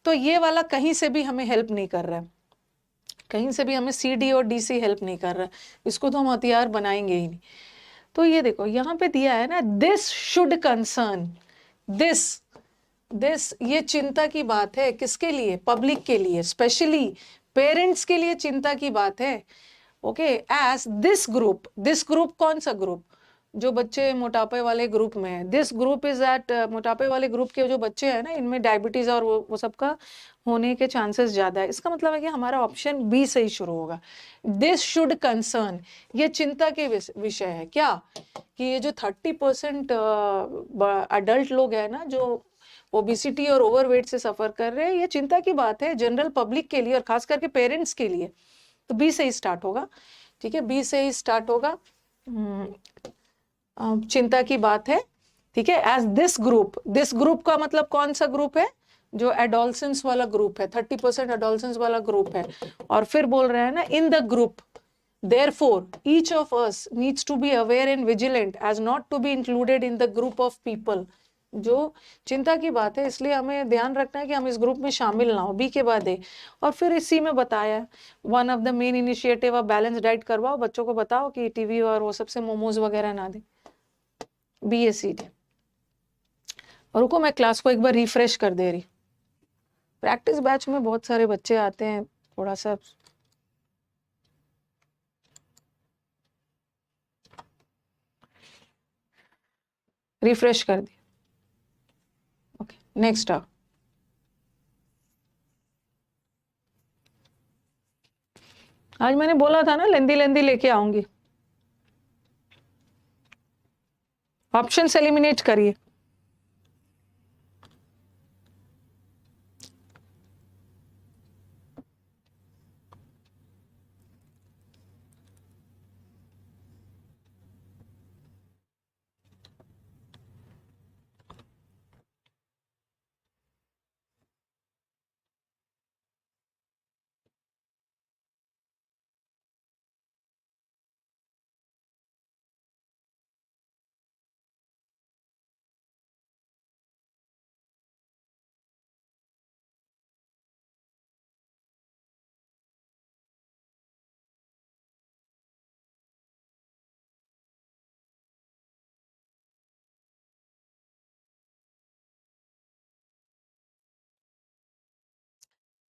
तो ये वाला कहीं से भी हमें हेल्प नहीं कर रहा है, कहीं से भी हमें सी डी और डी सी हेल्प नहीं कर रहा है, इसको तो हम हथियार बनाएंगे ही नहीं। तो ये देखो यहाँ पे दिया है ना, दिस शुड कंसर्न, दिस ये चिंता की बात है, किसके लिए? पब्लिक के लिए, स्पेशली पेरेंट्स के लिए चिंता की बात है। ओके, एज दिस ग्रुप कौन सा ग्रुप? जो बच्चे मोटापे वाले ग्रुप में है, दिस ग्रुप इज दैट मोटापे वाले ग्रुप के जो बच्चे हैं ना, इनमें डायबिटीज और वो सबका होने के चांसेस ज्यादा है। इसका मतलब है कि हमारा ऑप्शन बी से ही शुरू होगा। दिस शुड कंसर्न, ये चिंता के विषय है क्या, कि ये जो 30% अडल्ट लोग हैं ना जो ओबिसिटी और ओवरवेट से सफर कर रहे हैं, ये चिंता की बात है जनरल पब्लिक के लिए और खास करके पेरेंट्स के लिए। तो बी से ही स्टार्ट होगा, ठीक है, बी से ही स्टार्ट होगा। चिंता की बात है, ठीक है। एज दिस ग्रुप का मतलब कौन सा ग्रुप है? जो एडोलसेंस वाला ग्रुप है, 30% एडोलसेंस वाला ग्रुप है। और फिर बोल रहे हैं ना, in the group therefore each of us needs to be aware and vigilant as not to be included in the group of people। जो चिंता की बात है, इसलिए हमें ध्यान रखना है कि हम इस ग्रुप में शामिल ना हो। बी के बाद है, और फिर इसी में बताया one of the main initiative of balance diet करवाओ, बच्चों को बताओ कि टीवी और वो सबसे मोमोज वगैरह ना दे। बी ए सी डी। और रुको मैं क्लास को एक बार रिफ्रेश कर दे रही। प्रैक्टिस बैच में बहुत सारे बच्चे आते हैं, थोड़ा सा रिफ्रेश कर दी। ओके, नेक्स्ट आओ। आज मैंने बोला था ना लेंदी लेके आऊंगी। ऑप्शन एलिमिनेट करिए।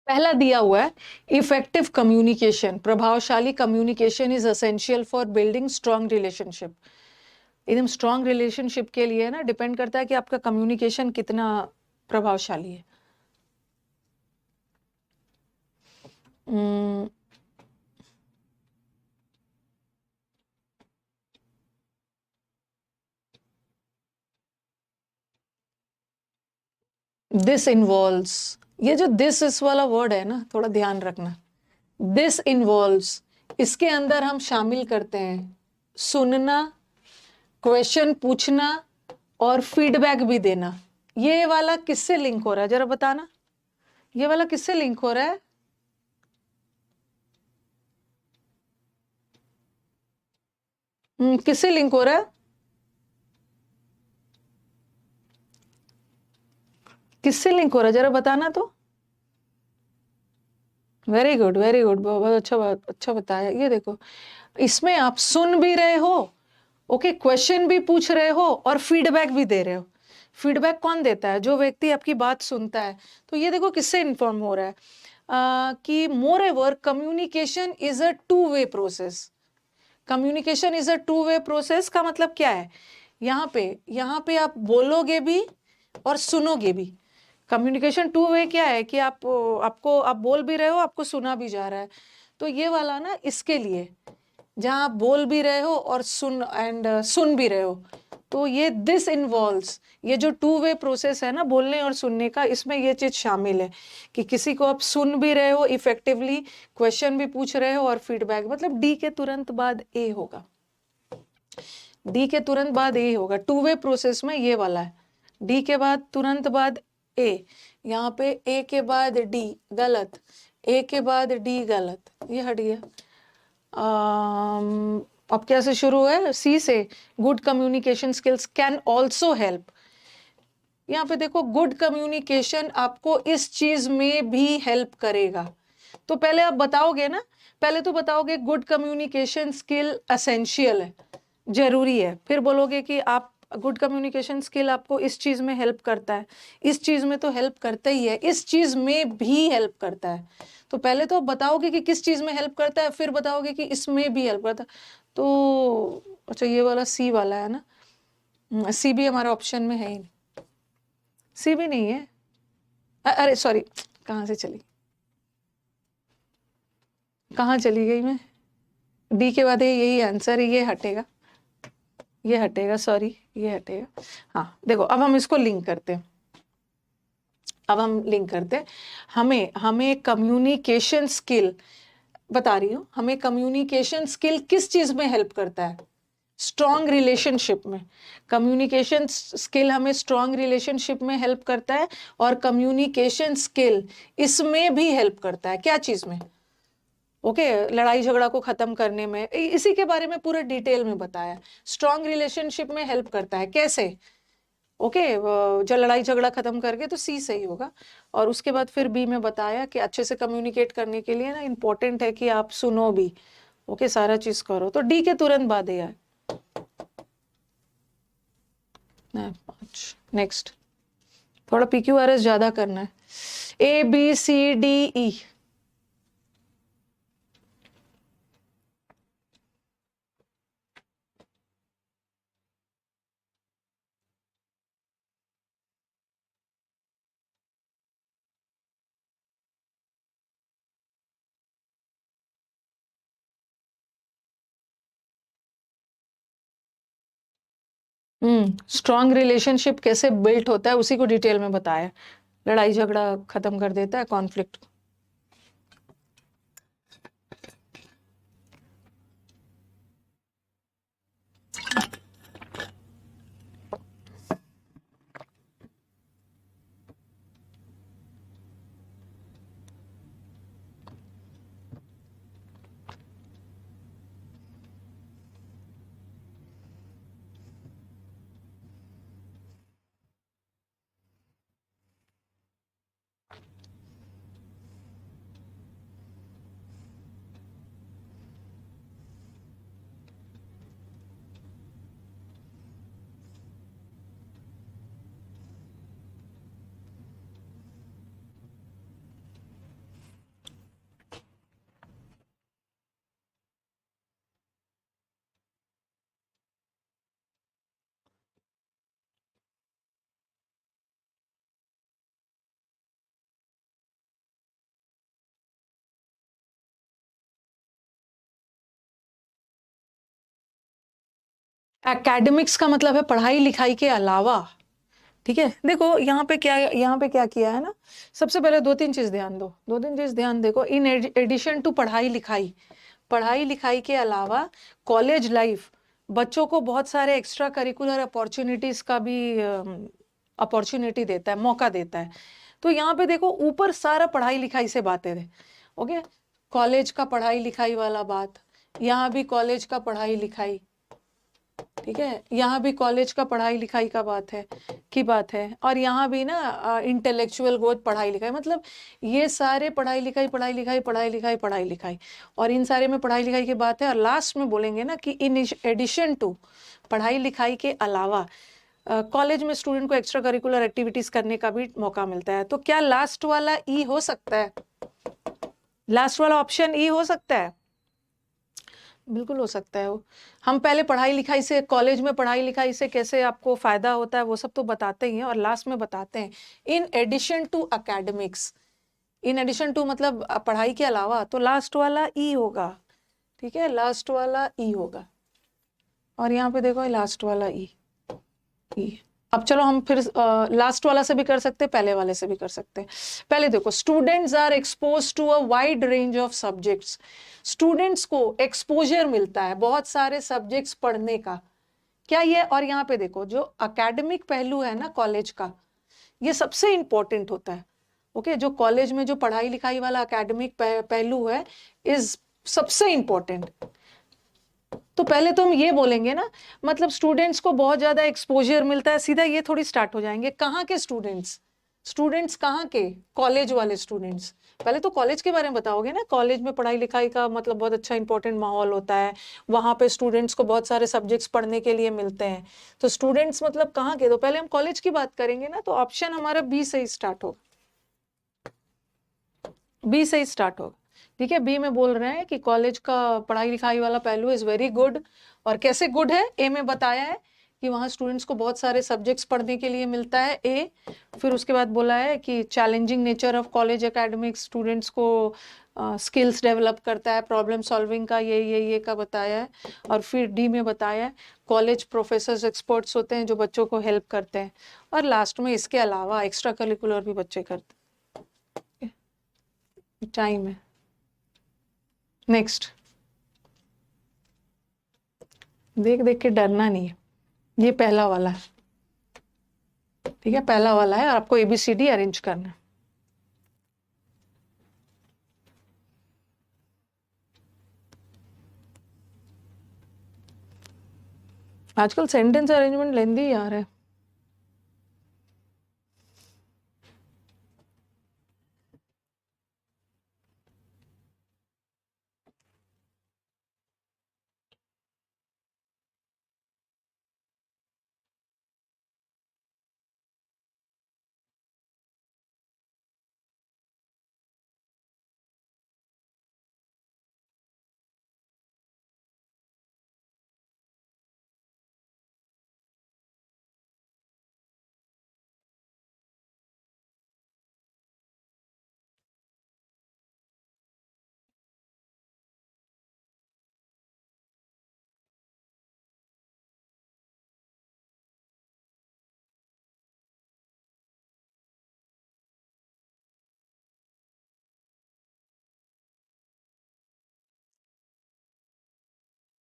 पहला दिया हुआ है इफेक्टिव कम्युनिकेशन, प्रभावशाली communication is essential for building strong relationship. एकदम स्ट्रॉन्ग रिलेशनशिप के लिए ना डिपेंड करता है कि आपका कम्युनिकेशन कितना प्रभावशाली है। दिस इन्वॉल्व्स, ये जो दिस इस वाला वर्ड है ना, थोड़ा ध्यान रखना। दिस इन्वॉल्व्स, इसके अंदर हम शामिल करते हैं सुनना, क्वेश्चन पूछना और फीडबैक भी देना। ये वाला किससे लिंक हो रहा है जरा बताना, ये वाला किससे लिंक हो रहा है? किससे लिंक हो रहा है? किससे लिंक हो रहा है जरा बताना तो। वेरी गुड, वेरी गुड, बहुत अच्छा, अच्छा बताया। ये देखो, इसमें आप सुन भी रहे हो, ओके, क्वेश्चन भी पूछ रहे हो और फीडबैक भी दे रहे हो। फीडबैक कौन देता है? जो व्यक्ति आपकी बात सुनता है। तो ये देखो किससे इन्फॉर्म हो रहा है कि moreover communication is a two way process. Communication is a two way process का मतलब क्या है? यहाँ पे आप बोलोगे भी और सुनोगे भी। कम्युनिकेशन टू वे क्या है कि आप बोल भी रहे हो, आपको सुना भी जा रहा है। तो ये वाला ना इसके लिए, जहाँ आप बोल भी रहे हो और सुन भी रहे हो, तो ये दिस इन्वॉल्व्स, ये जो टू वे प्रोसेस है ना बोलने और सुनने का, इसमें ये चीज शामिल है कि किसी को आप सुन भी रहे हो इफेक्टिवली, क्वेश्चन भी पूछ रहे हो और फीडबैक, मतलब डी के तुरंत बाद ए होगा, डी के तुरंत बाद ए होगा, टू वे प्रोसेस में ये वाला है, डी के बाद तुरंत बाद ए, यहाँ पे ए के बाद डी गलत, ए के बाद डी गलत, ये हट गया। अब कैसे शुरू है, सी से, good communication skills can also help. यहाँ पे देखो गुड कम्युनिकेशन आपको इस चीज में भी हेल्प करेगा। तो पहले आप बताओगे ना, पहले तो बताओगे गुड कम्युनिकेशन स्किल एसेंशियल है, जरूरी है, फिर बोलोगे कि आप गुड कम्युनिकेशन स्किल आपको इस चीज में हेल्प करता है, इस चीज में तो हेल्प करता ही है, इस चीज में भी हेल्प करता है। तो पहले तो आप बताओगे कि किस चीज में हेल्प करता है, फिर बताओगे कि इसमें भी हेल्प करता है। तो अच्छा ये वाला सी वाला है ना, सी भी हमारा ऑप्शन में है ही नहीं, सी भी नहीं है, अरे सॉरी, कहाँ से चली, कहाँ चली गई मैं, डी के बाद यही आंसर है, ये हटेगा, ये हटेगा, सॉरी ये हटेगा। हाँ देखो अब हम इसको लिंक करते हैं, अब हम लिंक करते हैं, हमें हमें कम्युनिकेशन स्किल बता रही हूँ, हमें कम्युनिकेशन स्किल किस चीज में हेल्प करता है, स्ट्रॉन्ग रिलेशनशिप में। कम्युनिकेशन स्किल हमें स्ट्रॉन्ग रिलेशनशिप में हेल्प करता है, और कम्युनिकेशन स्किल इसमें भी हेल्प करता है, क्या चीज में, ओके लड़ाई झगड़ा को खत्म करने में, इसी के बारे में पूरा डिटेल में बताया। स्ट्रॉन्ग रिलेशनशिप में हेल्प करता है कैसे, ओके जो लड़ाई झगड़ा खत्म करके, तो सी सही होगा। और उसके बाद फिर बी में बताया कि अच्छे से कम्युनिकेट करने के लिए ना इम्पोर्टेंट है कि आप सुनो भी, ओके सारा चीज करो। तो डी के तुरंत बाद ये है। नेक्स्ट, थोड़ा PQRS ज्यादा करना है, ABCDE। स्ट्रॉन्ग रिलेशनशिप कैसे बिल्ट होता है उसी को डिटेल में बताया, लड़ाई झगड़ा खत्म कर देता है, कॉन्फ्लिक्ट। एकेडमिक्स का मतलब है पढ़ाई लिखाई के अलावा, ठीक है। देखो यहाँ पे क्या किया है ना, सबसे पहले दो तीन चीज ध्यान दो, दो तीन चीज ध्यान देखो। इन एडिशन टू पढ़ाई लिखाई, पढ़ाई लिखाई के अलावा कॉलेज लाइफ बच्चों को बहुत सारे एक्स्ट्रा करिकुलर अपॉर्चुनिटीज का भी अपॉर्चुनिटी देता है, मौका देता है। तो यहाँ पे देखो ऊपर सारा पढ़ाई लिखाई से बातें थे, ओके, कॉलेज का पढ़ाई लिखाई वाला बात, यहाँ भी कॉलेज का पढ़ाई लिखाई, ठीक है, यहाँ भी कॉलेज का पढ़ाई लिखाई का बात है, की बात है। और यहाँ भी ना इंटेलेक्चुअल ग्रोथ, पढ़ाई लिखाई, मतलब ये सारे पढ़ाई लिखाई पढ़ाई लिखाई पढ़ाई लिखाई पढ़ाई लिखाई, और इन सारे में पढ़ाई लिखाई की बात है। और लास्ट में बोलेंगे ना कि इन एडिशन टू, पढ़ाई लिखाई के अलावा कॉलेज में स्टूडेंट को एक्स्ट्रा करिकुलर एक्टिविटीज करने का भी मौका मिलता है। तो क्या लास्ट वाला ई हो सकता है, लास्ट वाला ऑप्शन ई हो सकता है? बिल्कुल हो सकता है। वो हम पहले पढ़ाई लिखाई से, कॉलेज में पढ़ाई लिखाई से कैसे आपको फायदा होता है वो सब तो बताते ही हैं, और लास्ट में बताते हैं in addition to academics, in addition to मतलब पढ़ाई के अलावा, तो लास्ट वाला ई होगा, ठीक है, लास्ट वाला ई होगा। और यहाँ पे देखो लास्ट वाला ई, अब चलो हम फिर लास्ट वाला से भी कर सकते हैं, पहले वाले से भी कर सकते हैं। पहले देखो, students are expose to a wide range of subjects. Students को एक्सपोजर मिलता है बहुत सारे सब्जेक्ट्स पढ़ने का। क्या ये, और यहाँ पे देखो जो एकेडमिक पहलू है ना कॉलेज का, ये सबसे इंपॉर्टेंट होता है। ओके, जो कॉलेज में जो पढ़ाई लिखाई वाला एकेडमिक पहलू है, इज सबसे इंपॉर्टेंट। तो पहले तो हम ये बोलेंगे ना, मतलब स्टूडेंट्स को बहुत ज्यादा एक्सपोजर मिलता है, सीधा ये थोड़ी स्टार्ट हो जाएंगे। कहाँ के स्टूडेंट्स? स्टूडेंट्स कहाँ के? कॉलेज वाले स्टूडेंट्स। पहले तो कॉलेज के बारे में बताओगे ना, कॉलेज में पढ़ाई लिखाई का मतलब बहुत अच्छा इंपॉर्टेंट माहौल होता है, वहां पे स्टूडेंट्स को बहुत सारे सब्जेक्ट्स पढ़ने के लिए मिलते हैं। तो स्टूडेंट्स मतलब कहाँ के? तो पहले हम कॉलेज की बात करेंगे ना, तो ऑप्शन हमारा बी से ही स्टार्ट होगा, बी से ही स्टार्ट होगा। ठीक है, बी में बोल रहे हैं कि कॉलेज का पढ़ाई लिखाई वाला पहलू इज वेरी गुड। और कैसे गुड है? ए में बताया है कि वहाँ स्टूडेंट्स को बहुत सारे सब्जेक्ट्स पढ़ने के लिए मिलता है, ए। फिर उसके बाद बोला है कि challenging nature of college academics students को स्किल्स डेवलप करता है, प्रॉब्लम सॉल्विंग का, ये का बताया है। और फिर डी में बताया है कॉलेज प्रोफेसर्स एक्सपर्ट्स होते हैं जो बच्चों को हेल्प करते हैं। और लास्ट में इसके अलावा एक्स्ट्रा करिकुलर भी बच्चे करते हैं। टाइम है। नेक्स्ट, देख देख के डरना नहीं है, ये पहला वाला है। ठीक है, पहला वाला है और आपको एबीसीडी अरेंज करना है। आजकल सेंटेंस अरेंजमेंट लेंदी ही आ रहा है।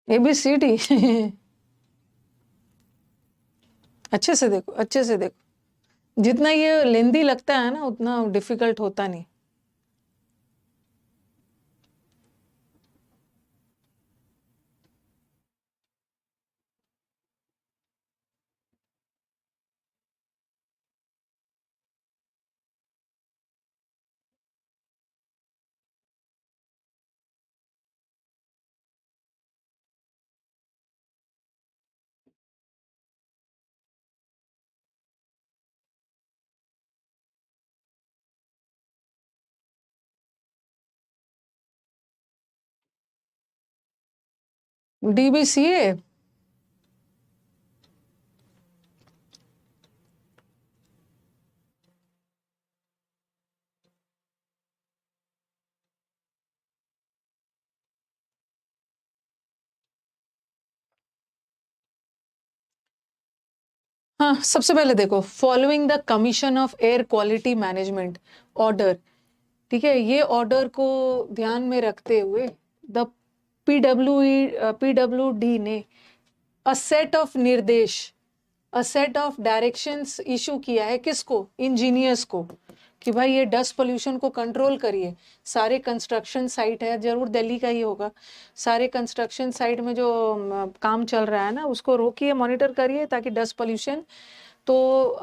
एबीसीडी अच्छे से देखो, अच्छे से देखो। जितना ये लेंदी लगता है ना, उतना डिफिकल्ट होता नहीं। डीबीसीए, हाँ सबसे पहले देखो, following the commission of air quality management order. ठीक है, ये ऑर्डर को ध्यान में रखते हुए द पीडब्ल्यूडी ने अ सेट ऑफ निर्देश, अ सेट ऑफ डायरेक्शंस इशू किया है। किसको? इंजीनियर्स को, कि भाई ये डस्ट पोल्यूशन को कंट्रोल करिए। सारे कंस्ट्रक्शन साइट है, जरूर दिल्ली का ही होगा, सारे कंस्ट्रक्शन साइट में जो काम चल रहा है ना, उसको रोकिए, मॉनिटर करिए, ताकि डस्ट पोल्यूशन। तो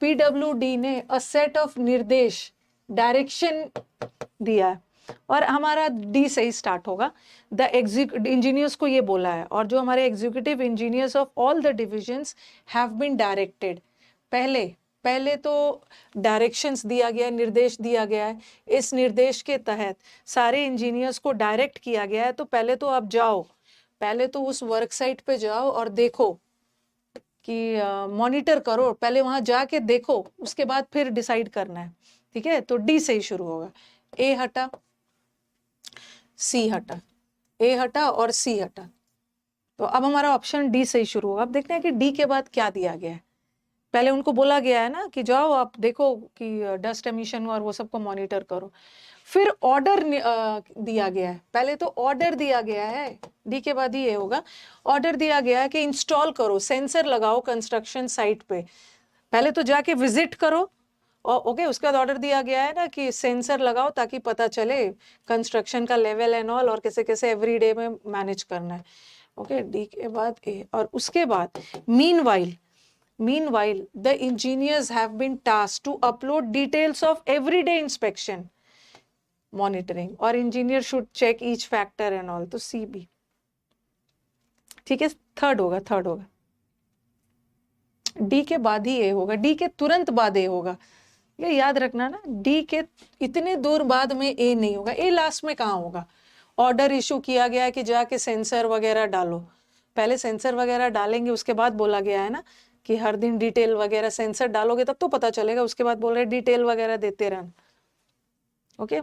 पीडब्ल्यूडी ने अ सेट ऑफ निर्देश, डायरेक्शन दिया है। और हमारा डी से ही स्टार्ट होगा। द इंजीनियर्स को ये बोला है, और जो हमारे executive engineers of all the divisions have been directed. पहले पहले तो डायरेक्शंस दिया गया है, निर्देश दिया गया है। इस निर्देश के तहत सारे इंजीनियर्स को डायरेक्ट किया गया है। तो पहले तो आप जाओ, पहले तो उस वर्क साइट पे जाओ और देखो कि मॉनिटर करो, पहले वहां जाके देखो, उसके बाद फिर डिसाइड करना है। ठीक है, तो डी से ही शुरू होगा। ए हटा, सी हटा, ए हटा और सी हटा। तो अब हमारा ऑप्शन डी से ही शुरू होगा। अब देखते हैं कि डी के बाद क्या दिया गया है। पहले उनको बोला गया है ना कि जाओ आप देखो कि डस्ट एमिशन और वो सबको मॉनिटर करो। फिर ऑर्डर दिया गया है, पहले तो ऑर्डर दिया गया है, डी के बाद ही ये होगा। ऑर्डर दिया गया है कि इंस्टॉल करो, सेंसर लगाओ कंस्ट्रक्शन साइट पे। पहले तो जाके विजिट करो और ओके, उसके बाद ऑर्डर दिया गया है ना कि सेंसर लगाओ ताकि पता चले कंस्ट्रक्शन का लेवल एंड ऑल, और कैसे कैसे एवरीडे में मैनेज करना है। ओके, डी के बाद ए, और उसके बाद meanwhile the engineers have been tasked to upload details of everyday inspection monitoring, और engineer should check each factor and all, तो सी बी। ठीक है, थर्ड होगा। डी के बाद ही ए होगा, डी के तुरंत बाद ए होगा, ये याद रखना ना। डी के इतने दूर बाद में ए नहीं होगा, ए लास्ट में कहाँ होगा। ऑर्डर इशू किया गया है कि जाके सेंसर वगैरह डालो, पहले सेंसर वगैरह डालेंगे, उसके बाद बोला गया है ना कि हर दिन डिटेल वगैरह सेंसर डालोगे तब तो पता चलेगा, उसके बाद बोल रहे डिटेल वगैरह देते रहना। ओके,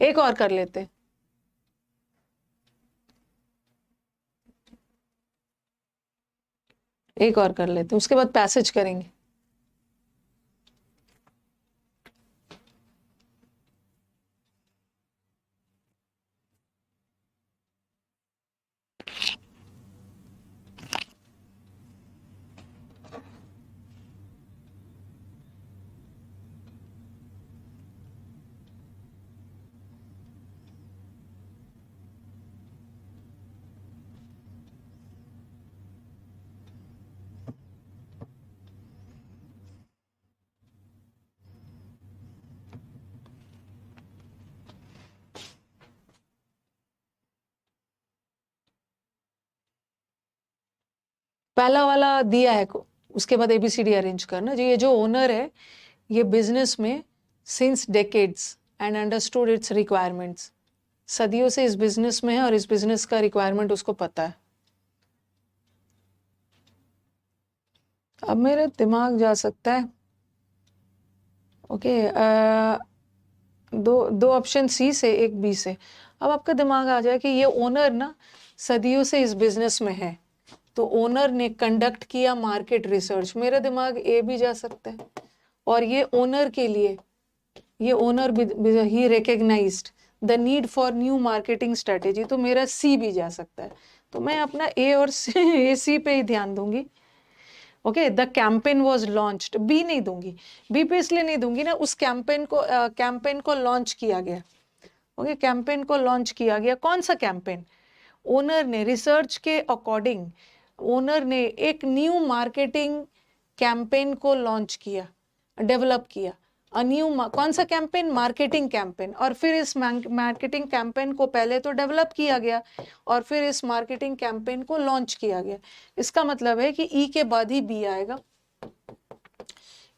एक और कर लेते, एक और कर लेते, उसके बाद पैसेज करेंगे। पहला वाला दिया है को, उसके बाद एबीसीडी अरेंज करना। जो ये जो ओनर है, ये बिजनेस में since decades and understood it's requirements, सदियों से इस बिजनेस में है और इस बिजनेस का रिक्वायरमेंट उसको पता है। अब मेरे दिमाग जा सकता है। ओके, दो ऑप्शन सी से, एक बी से। अब आपका दिमाग आ जाए कि ये ओनर ना सदियों से इस बिजनेस में है, तो ओनर ने कंडक्ट किया मार्केट रिसर्च, मेरा दिमाग ए भी जा सकता है। और ये ओनर के लिए, ये ओनर ही recognized the need for new marketing strategy, तो मेरा सी भी जा सकता है। तो मैं अपना ए और ए सी पे ही ध्यान दूंगी। Okay, the campaign was launched, B नहीं दूंगी, बी पे इसलिए नहीं दूंगी ना, उस कैंपेन को लॉन्च किया गया। ओके, कैंपेन को लॉन्च किया गया, कौन सा कैंपेन। ओनर ने रिसर्च के अकॉर्डिंग, ओनर ने एक न्यू मार्केटिंग कैंपेन को लॉन्च किया, डेवलप किया। न्यू कौन सा कैंपेन, मार्केटिंग कैंपेन। और फिर इस मार्केटिंग कैंपेन को पहले तो डेवलप किया गया और फिर इस मार्केटिंग कैंपेन को लॉन्च किया गया। इसका मतलब है कि ई के बाद ही बी आएगा,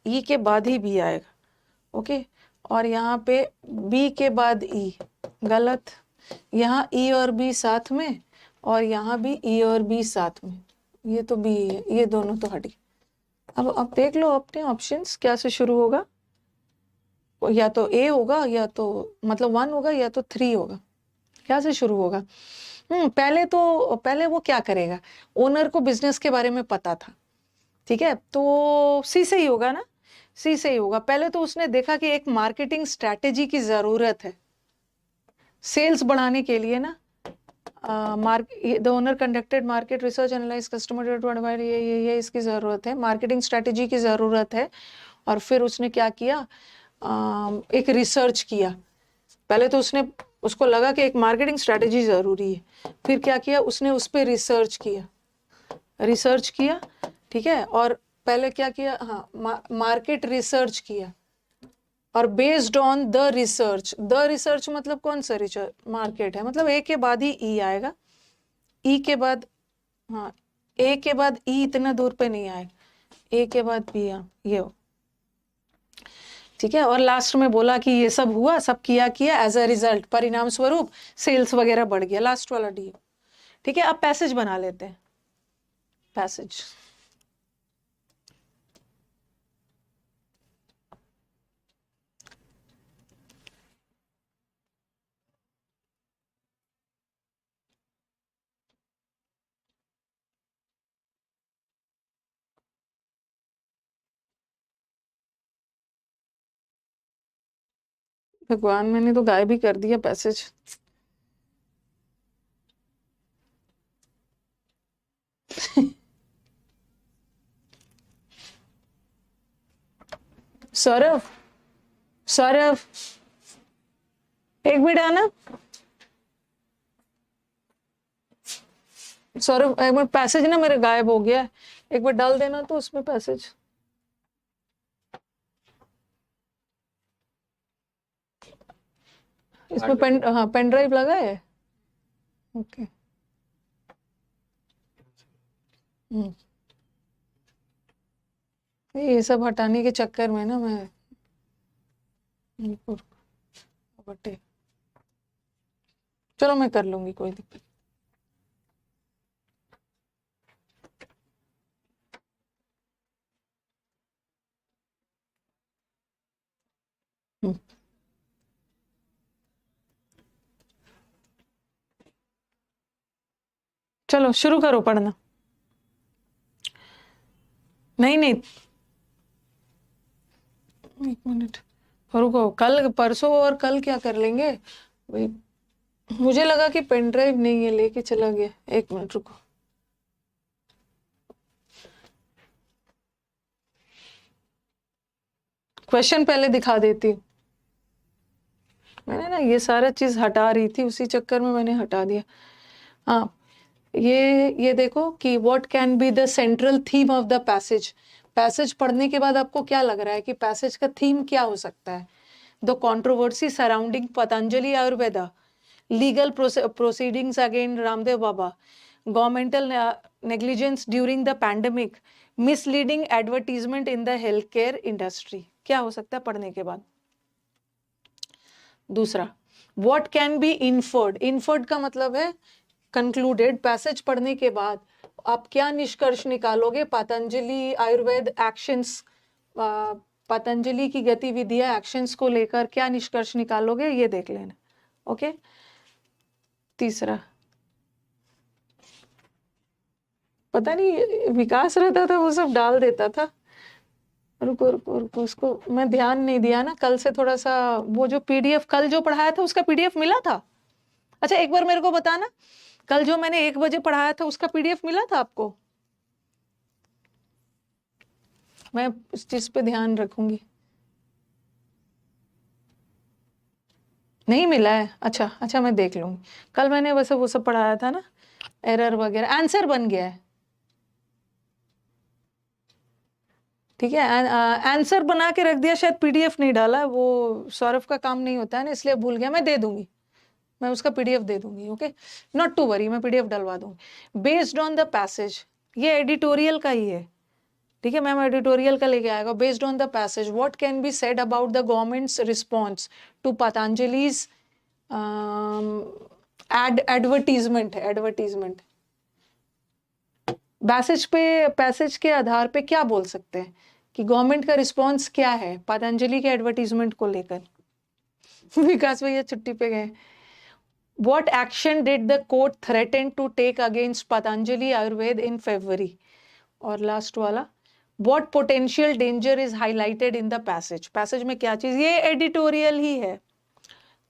ई के बाद ही बी आएगा। ओके, और यहाँ पे बी के बाद ई, गलत। यहाँ ई और बी साथ में, और यहाँ भी ई और बी साथ में, ये तो बी है, ये दोनों तो हटी। अब देख लो अपने ऑप्शंस क्या से शुरू होगा, या तो ए होगा, या तो मतलब 1 होगा, या तो 3 होगा। क्या से शुरू होगा। पहले वो क्या करेगा, ओनर को बिजनेस के बारे में पता था, ठीक है, तो सी से ही होगा ना, सी से ही होगा। पहले तो उसने देखा कि एक मार्केटिंग स्ट्रैटेजी की जरूरत है सेल्स बढ़ाने के लिए ना। The owner conducted market research, analyze customer to advice, ये इसकी जरूरत है, मार्केटिंग स्ट्रैटेजी की जरूरत है। और फिर उसने क्या किया, एक रिसर्च किया। पहले तो उसको लगा कि एक मार्केटिंग स्ट्रैटेजी जरूरी है, फिर क्या किया उसने, उस पर रिसर्च किया, ठीक है। और पहले क्या किया, हाँ, मार्केट रिसर्च किया, और बेस्ड ऑन द रिसर्च मतलब कौन सा रिसर्च, मार्केट है, मतलब ए के बाद ही ई आएगा, ई के बाद, हाँ, ए के बाद ई इतना दूर पे नहीं आएगा, ए के बाद बी, ये हो, ठीक है। और लास्ट में बोला कि ये सब हुआ, सब किया एज अ रिजल्ट, परिणाम स्वरूप सेल्स वगैरह बढ़ गया, लास्ट वाला डी। ठीक है, अब पैसेज बना लेते हैं, पैसेज। भगवान, मैंने तो गायब ही कर दिया पैसेज। सौरभ, सौरभ, एक मिनट आना। सौरभ एक मिनट, पैसेज ना मेरे गायब हो गया है, एक बार डाल देना तो उसमें पैसेज। इसमें पेन ड्राइव लगा है। ओके। ये सब हटाने के चक्कर में ना मैं बटे, चलो मैं कर लूंगी, कोई दिक्कत। चलो शुरू करो पढ़ना। नहीं नहीं, एक मिनट रुको, कल परसों और कल क्या कर लेंगे भाई। मुझे लगा कि पेन ड्राइव नहीं है, लेके चला गया। एक मिनट रुको, क्वेश्चन पहले दिखा देती हूँ। मैंने ना ये सारा चीज हटा रही थी, उसी चक्कर में मैंने हटा दिया। हाँ, ये देखो कि what can be the central theme of the passage. Passage पढ़ने के बाद आपको क्या लग रहा है कि पैसेज का थीम क्या हो सकता है? The controversy surrounding Patanjali Ayurveda, legal proceedings against Ramdev Baba, governmental negligence during the pandemic, misleading advertisement in the healthcare industry। क्या हो सकता है पढ़ने के बाद? दूसरा, what can be inferred। inferred का मतलब है concluded। पैसेज पढ़ने के बाद आप क्या निष्कर्ष निकालोगे पतंजलि आयुर्वेद एक्शंस, पतंजलि की गतिविधियां एक्शंस को लेकर क्या निष्कर्ष निकालोगे, ये देख लेना। ओके। तीसरा, पता नहीं विकास रहता था वो सब डाल देता था। रुको रुको रुको, उसको मैं ध्यान नहीं दिया ना कल से थोड़ा सा। वो जो पीडीएफ कल जो पढ़ाया था उसका पीडीएफ मिला था? अच्छा एक बार मेरे को बताना, कल जो मैंने 1 बजे पढ़ाया था उसका पीडीएफ मिला था आपको? मैं इस चीज पे ध्यान रखूंगी। नहीं मिला है? अच्छा अच्छा, मैं देख लूंगी। कल मैंने वैसे वो सब पढ़ाया था ना, एरर वगैरह। आंसर बन गया है, ठीक है। आंसर बना के रख दिया, शायद पीडीएफ नहीं डाला। वो सौरभ का काम नहीं होता है ना, इसलिए भूल गया। मैं दे दूंगी, मैं उसका पीडीएफ दे दूंगी। ओके, नॉट टू वरी, मैं पीडीएफ डलवा दूंगी। बेस्ड ऑन द पैसेज, ये एडिटोरियल का ही है, ठीक है। मैम एडिटोरियल का लेके आएगा। Based on the passage what can be said about the government's response to Patanjali's advertisement है, एडवर्टीजमेंट। पैसेज के आधार पे क्या बोल सकते हैं कि गवर्नमेंट का रिस्पॉन्स क्या है पतंजलि के एडवर्टीजमेंट को लेकर? विकास भैया छुट्टी पे गए। What action did the court threaten to take against Patanjali Ayurved in February? और लास्ट वाला, what potential danger is highlighted in the passage। Passage में क्या चीज, ये एडिटोरियल ही है,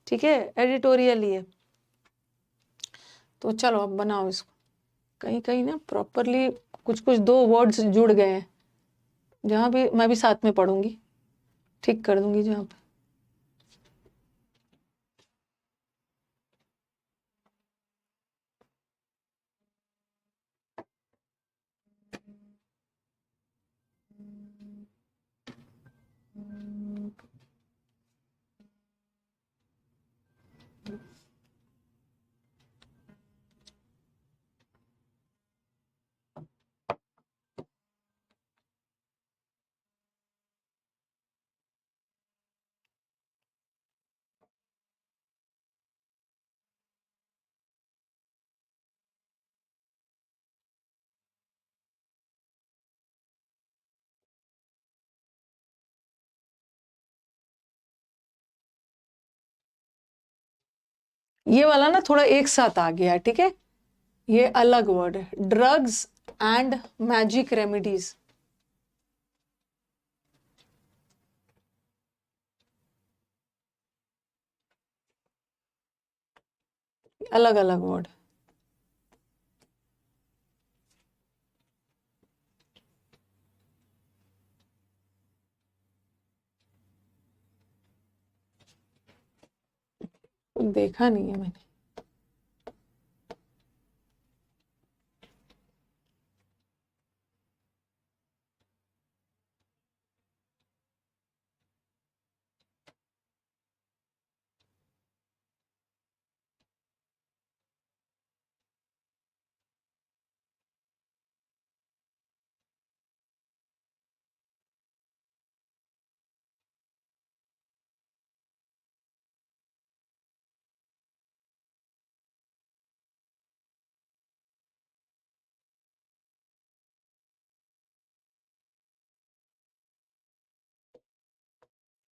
ठीक है, एडिटोरियल ही है। तो चलो अब बनाओ इसको। कहीं कहीं ना प्रॉपरली कुछ कुछ 2 वर्ड्स जुड़ गए हैं, जहां भी मैं भी साथ में पढ़ूंगी, ठीक कर दूंगी जहां पे। ये वाला ना थोड़ा एक साथ आ गया, ठीक है। ये अलग वर्ड है, ड्रग्स एंड मैजिक रेमेडीज। अलग अलग वर्ड। देखा नहीं है मैंने।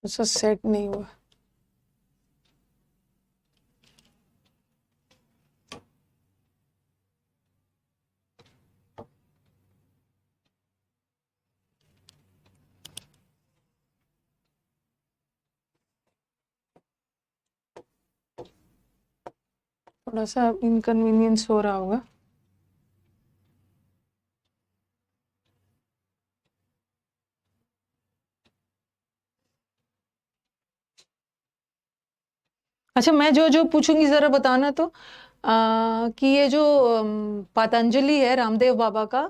ऐसा सेट नहीं हुआ। थोड़ा सा इनकन्वीनियंस हो रहा होगा। अच्छा, मैं जो जो पूछूंगी जरा बताना तो कि ये जो पतंजलि है रामदेव बाबा का,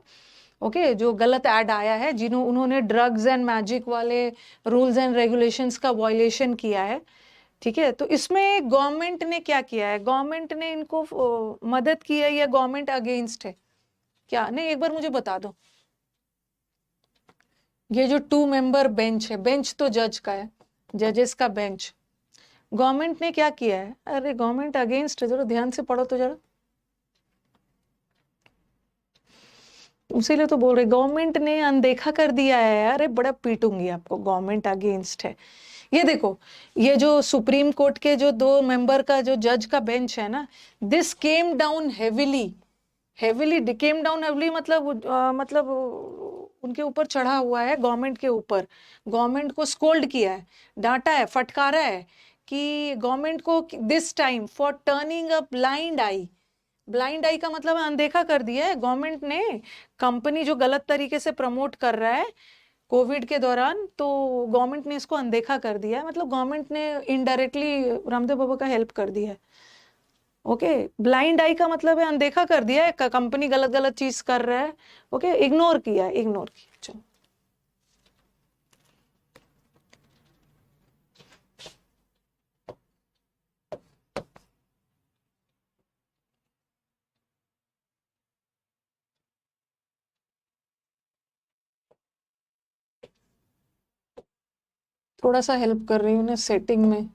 ओके, जो गलत ऐड आया है, उन्होंने ड्रग्स एंड मैजिक वाले रूल्स एंड रेगुलेशंस का वायलेशन किया है, ठीक है, तो इसमें गवर्नमेंट ने क्या किया है? गवर्नमेंट ने इनको मदद की है या गवर्नमेंट अगेंस्ट है क्या? नहीं, एक बार मुझे बता दो। ये जो 2 मेंबर बेंच है, बेंच तो जज का है, जजेस का बेंच, गवर्नमेंट ने क्या किया है? अरे गवर्नमेंट अगेंस्ट है, जरा ध्यान से पढ़ो तो जरा। इसीलिए तो बोल रहे गवर्नमेंट ने अनदेखा कर दिया है। अरे बड़ा पीटूंगी आपको, गवर्नमेंट अगेंस्ट है। ये देखो, ये जो सुप्रीम कोर्ट के जो 2 मेंबर का जो जज का बेंच है ना, this came down heavily, heavily came down heavily, मतलब मतलब उनके ऊपर चढ़ा हुआ है, गवर्नमेंट के ऊपर। गवर्नमेंट को स्कोल्ड किया है, डांटा है, फटकारा है कि गवर्नमेंट को this time for turning a blind eye. Blind eye का मतलब है अनदेखा कर दिया है गवर्नमेंट ने। कंपनी जो गलत तरीके से प्रमोट कर रहा है कोविड के दौरान, तो गवर्नमेंट ने इसको अनदेखा कर दिया है, मतलब गवर्नमेंट ने इनडायरेक्टली रामदेव बाबा का हेल्प कर दिया है। ओके, ब्लाइंड आई का मतलब है अनदेखा कर दिया है, कंपनी गलत गलत चीज कर रहा है, ओके, इग्नोर किया, इग्नोर किया। चलो, थोड़ा सा हेल्प कर रही हूँ ना सेटिंग में।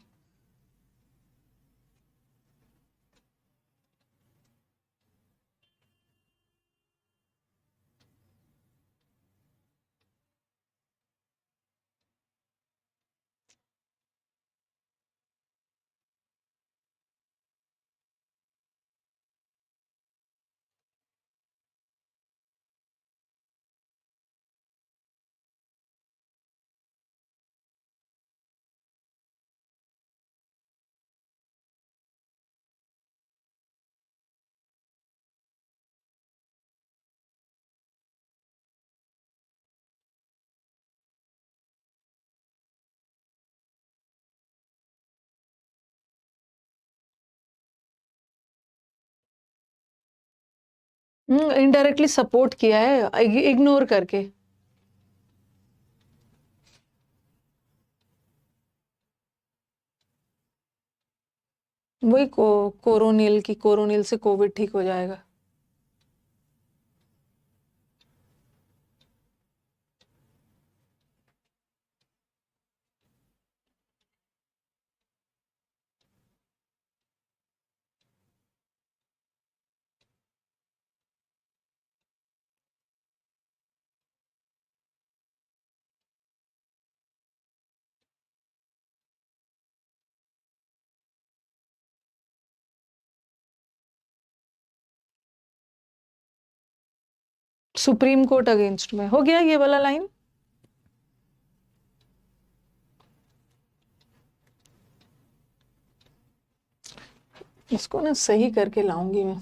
इनडायरेक्टली सपोर्ट किया है, इग्नोर करके। वही कोरोनिल की, कोरोनिल से कोविड ठीक हो जाएगा। सुप्रीम कोर्ट अगेंस्ट में हो गया ये वाला लाइन। इसको ना सही करके लाऊंगी मैं।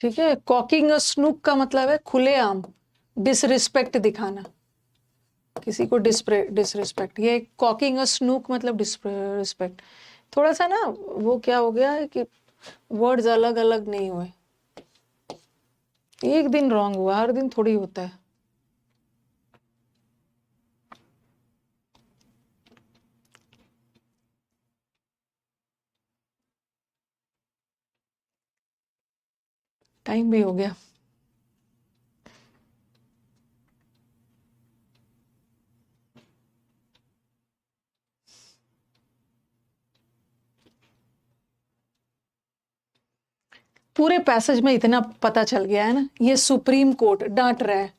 ठीक है, कॉकिंग अ स्नूक का मतलब है खुलेआम डिसरिस्पेक्ट दिखाना, किसी को डिसरिस्पेक्ट। ये कॉकिंग अ स्नूक मतलब डिसरिस्पेक्ट। थोड़ा सा ना वो क्या हो गया है कि वर्ड्स अलग अलग नहीं हुए, एक दिन रॉन्ग हुआ, हर दिन थोड़ी होता है। टाइम भी हो गया। पूरे पैसेज में इतना पता चल गया है ना, ये सुप्रीम कोर्ट डांट रहा है।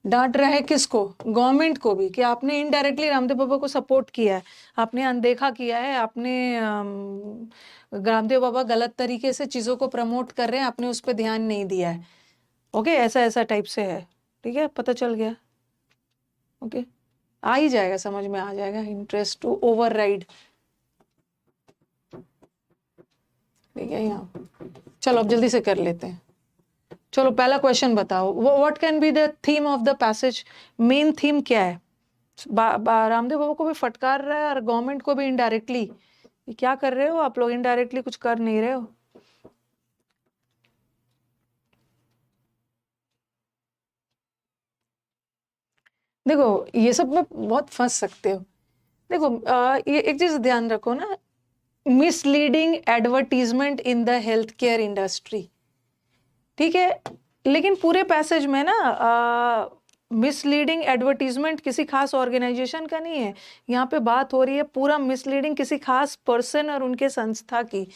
डांट रहा है किसको? गवर्नमेंट को भी, कि आपने इनडायरेक्टली रामदेव बाबा को सपोर्ट किया है, आपने अनदेखा किया है, आपने रामदेव बाबा गलत तरीके से चीज़ों को प्रमोट कर रहे हैं, आपने उस पर ध्यान नहीं दिया है। ओके, ऐसा ऐसा टाइप से है। ठीक है, पता चल गया। ओके, आ ही जाएगा, समझ में आ जाएगा। इंटरेस्ट टू ओवरराइड, ठीक है यहाँ। चलो अब जल्दी से कर लेते हैं। चलो पहला क्वेश्चन बताओ, what can be the theme of the passage? Main theme क्या है? रामदेव बाबा को भी फटकार रहा है और गवर्नमेंट को भी इनडायरेक्टली। क्या कर रहे हो आप लोग? इनडायरेक्टली कुछ कर नहीं रहे हो। देखो ये सब में बहुत फंस सकते हो। देखो ये एक चीज ध्यान रखो ना, misleading advertisement in the health care industry. ठीक है, लेकिन पूरे पैसेज में ना मिसलीडिंग एडवर्टीजमेंट किसी खास ऑर्गेनाइजेशन का नहीं है। यहाँ पे बात हो रही है पूरा मिसलीडिंग किसी खास पर्सन और उनके संस्था की।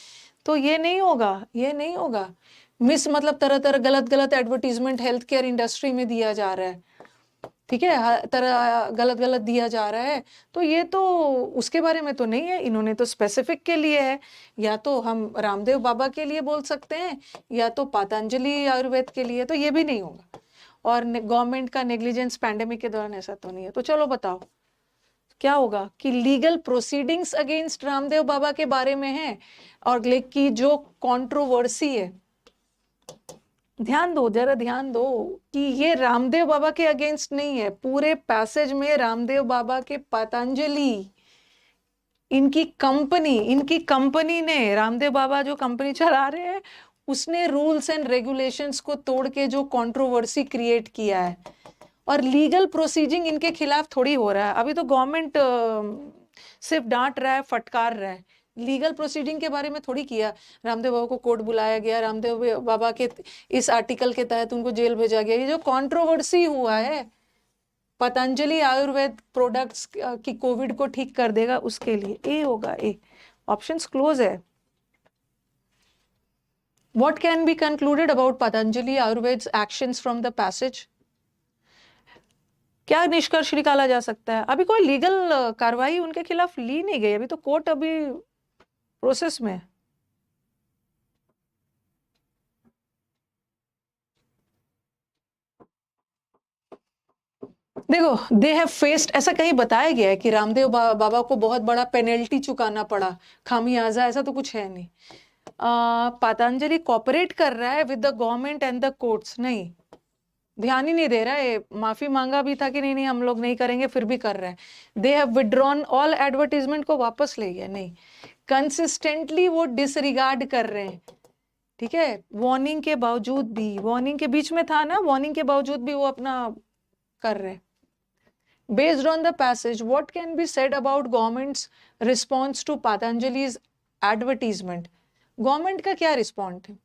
तो ये नहीं होगा, ये नहीं होगा। मिस मतलब तरह तरह गलत गलत एडवर्टीजमेंट हेल्थ केयर इंडस्ट्री में दिया जा रहा है। ठीक है, हर तरह गलत गलत दिया जा रहा है। तो ये तो उसके बारे में तो नहीं है, इन्होंने तो स्पेसिफिक के लिए है। या तो हम रामदेव बाबा के लिए बोल सकते हैं, या तो पतंजलि आयुर्वेद के लिए। तो ये भी नहीं होगा। और गवर्नमेंट का नेग्लिजेंस पैंडेमिक के दौरान, ऐसा तो नहीं है। तो चलो बताओ क्या होगा कि legal proceedings against Ramdev Baba के बारे में है, और की जो कंट्रोवर्सी है, ध्यान दो जरा, ध्यान दो कि ये रामदेव बाबा के अगेंस्ट नहीं है। पूरे पैसेज में रामदेव बाबा के पतंजलि, इनकी कंपनी ने, रामदेव बाबा जो कंपनी चला रहे हैं, उसने रूल्स एंड रेगुलेशंस को तोड़ के जो कंट्रोवर्सी क्रिएट किया है, और लीगल प्रोसीजिंग इनके खिलाफ थोड़ी हो रहा है। अभी तो गवर्नमेंट सिर्फ डांट रहा है, फटकार रहा है। लीगल प्रोसीडिंग के बारे में थोड़ी किया। रामदेव बाबा को कोर्ट बुलाया गया, रामदेव बाबा के इस आर्टिकल के तहत उनको जेल भेजा गया। ये जो कंट्रोवर्सी हुआ है पतंजलि आयुर्वेद प्रोडक्ट्स की कोविड को ठीक कर देगा, उसके लिए ए होगा। ए, ऑप्शंस क्लोज है। What can be concluded about Patanjali Ayurved's actions from the passage? क्या निष्कर्ष निकाला जा सकता है? अभी कोई लीगल कार्रवाई उनके खिलाफ ली नहीं गई, अभी तो कोर्ट अभी प्रोसेस में है। देखो, दे हैव फेस्ड, ऐसा कहीं बताया गया है कि रामदेव बाबा को बहुत बड़ा पेनल्टी चुकाना पड़ा, खामियाजा, ऐसा तो कुछ है नहीं। पतंजलि कॉपरेट कर रहा है with the government and the courts? नहीं, ध्यान ही नहीं दे रहा है। माफी मांगा भी था कि नहीं नहीं हम लोग नहीं करेंगे, फिर भी कर रहे हैं। They have withdrawn all advertisement को वापस ले गया। नहीं, कंसिस्टेंटली वो डिसरिगार्ड कर रहे हैं, ठीक है। वार्निंग के बावजूद भी, वार्निंग के बीच में था ना, वार्निंग के बावजूद भी वो अपना कर रहे हैं। Based on the passage, what can be said about government's response to Patanjali's advertisement? Government का क्या response है?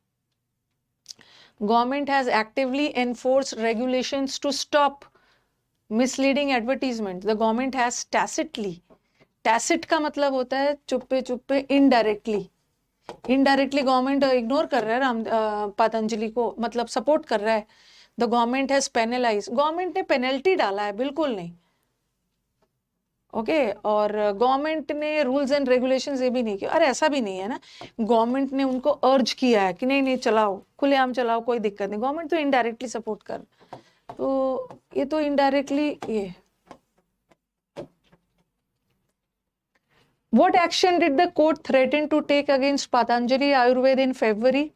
Government has actively enforced regulations to stop misleading advertisement. The government has tacitly, tacit का मतलब होता है चुप्पे चुप्पे, indirectly, इनडायरेक्टली गवर्नमेंट इग्नोर कर रहा है पतंजलि को, मतलब सपोर्ट कर रहा है। The government has penalise, government ने पेनल्टी डाला है? बिल्कुल नहीं, ओके। और गवर्नमेंट ने रूल्स एंड रेगुलेशंस ये भी नहीं किया। अरे ऐसा भी नहीं है ना, गवर्नमेंट ने उनको अर्ज किया है कि नहीं नहीं चलाओ, खुलेआम चलाओ, कोई दिक्कत नहीं। गवर्नमेंट तो इनडायरेक्टली सपोर्ट कर, तो ये तो इनडायरेक्टली ये। What action did the court threaten to take against Patanjali Ayurved in February?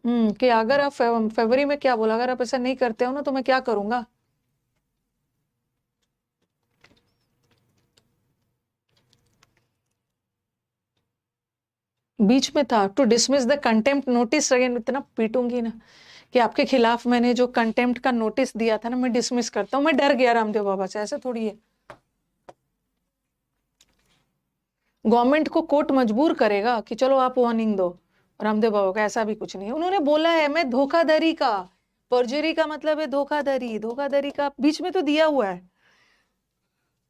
कि अगर आप फरवरी में क्या बोला, अगर आप ऐसा नहीं करते हो ना तो मैं क्या करूंगा। बीच में था, to dismiss the contempt notice again. इतना पीटूंगी ना कि आपके खिलाफ मैंने जो कंटेम्प्ट का नोटिस दिया था ना, मैं डिसमिस करता हूँ। मैं डर गया रामदेव बाबा से, ऐसा थोड़ी है। गवर्नमेंट को कोर्ट मजबूर करेगा कि चलो आप वार्निंग दो, रामदेव बाबा का ऐसा भी कुछ नहीं है। उन्होंने बोला है मैं धोखाधड़ी का, परजरी का मतलब है धोखाधड़ी, धोखाधड़ी का बीच में तो दिया हुआ है,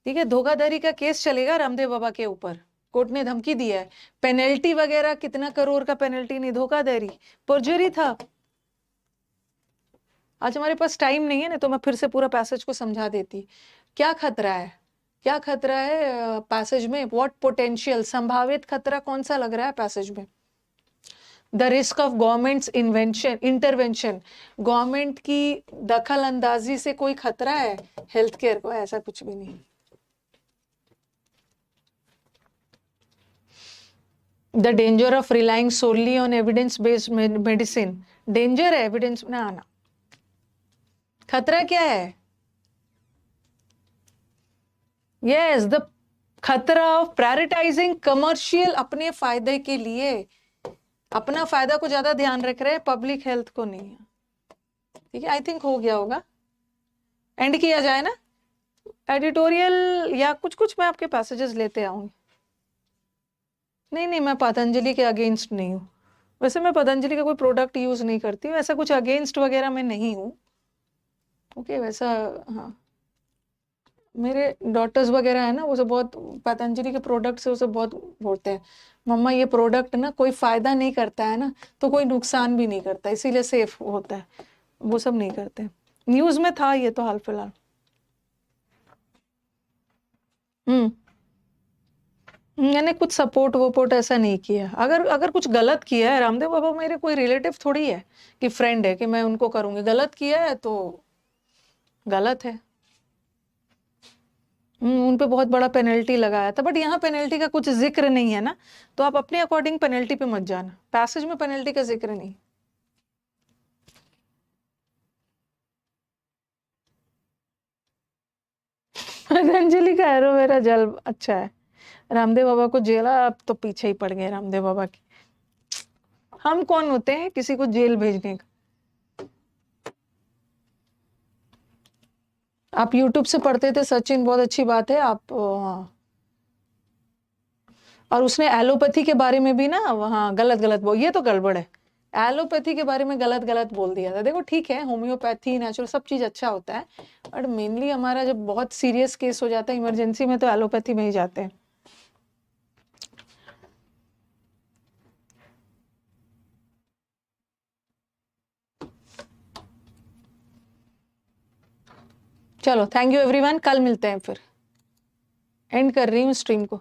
ठीक है। धोखाधड़ी का केस चलेगा रामदेव बाबा के ऊपर, कोर्ट ने धमकी दिया है। पेनल्टी वगैरह कितना करोड़ का पेनल्टी नहीं, धोखाधड़ी, परजरी था। आज हमारे पास टाइम नहीं है ना, तो मैं फिर से पूरा पैसेज को समझा देती। क्या खतरा है, क्या खतरा है पैसेज में? व्हाट पोटेंशियल, संभावित खतरा कौन सा लग रहा है पैसेज में? The risk of governments intervention, government की दखल अंदाजी से कोई खतरा है हेल्थ केयर को? ऐसा कुछ भी नहीं। The danger of relying solely on evidence based medicine, danger है एविडेंस में आना। खतरा क्या है? यस, द खतरा ऑफ प्रायोरिटाइजिंग कमर्शियल, अपने फायदे के लिए, अपना फायदा को ज्यादा ध्यान रख रहे हैं, पब्लिक हेल्थ को नहीं है, ठीक है। आई थिंक हो गया होगा, एंड किया जाए ना एडिटोरियल, या कुछ कुछ मैं आपके पैसेजेस लेते आऊंगी। नहीं नहीं, मैं पतंजलि के अगेंस्ट नहीं हूँ, वैसे मैं पतंजलि का कोई प्रोडक्ट यूज नहीं करती हूँ, ऐसा कुछ अगेंस्ट वगैरह मैं नहीं हूँ, ओके। वैसा हाँ, मेरे डॉटर्स वगैरह है ना, वो सब बहुत पतंजलि के प्रोडक्ट से वो सब बहुत बोलते हैं, मम्मा ये प्रोडक्ट ना कोई फायदा नहीं करता है ना, तो कोई नुकसान भी नहीं करता, इसीलिए सेफ होता है, वो सब नहीं करते। न्यूज में था ये तो हाल फिलहाल। मैंने कुछ सपोर्ट वोपोर्ट ऐसा नहीं किया। अगर अगर कुछ गलत किया है, रामदेव बाबा मेरे कोई रिलेटिव थोड़ी है कि फ्रेंड है कि मैं उनको करूंगी। गलत किया है तो गलत है। उन पे बहुत बड़ा पेनल्टी लगाया था, बट यहाँ पेनल्टी का कुछ जिक्र नहीं है ना, तो आप अपने अकॉर्डिंग पेनल्टी पे मत जाना, पैसेज में पेनल्टी का जिक्र नहीं। पतंजलि का एलोवेरा जेल अच्छा है, रामदेव बाबा को जेला, अब तो पीछे ही पड़ गए रामदेव बाबा की। हम कौन होते हैं किसी को जेल भेजने का? आप YouTube से पढ़ते थे सचिन, बहुत अच्छी बात है आप। और उसने एलोपैथी के बारे में भी ना वहाँ गलत गलत बोल, ये तो गड़बड़ है, एलोपैथी के बारे में गलत गलत बोल दिया था। देखो ठीक है, होम्योपैथी नेचुरल सब चीज अच्छा होता है, बट मेनली हमारा जब बहुत सीरियस केस हो जाता है इमरजेंसी में, तो एलोपैथी में ही जाते हैं। चलो थैंक यू एवरीवन, कल मिलते हैं फिर। एंड कर रही हूँ स्ट्रीम को।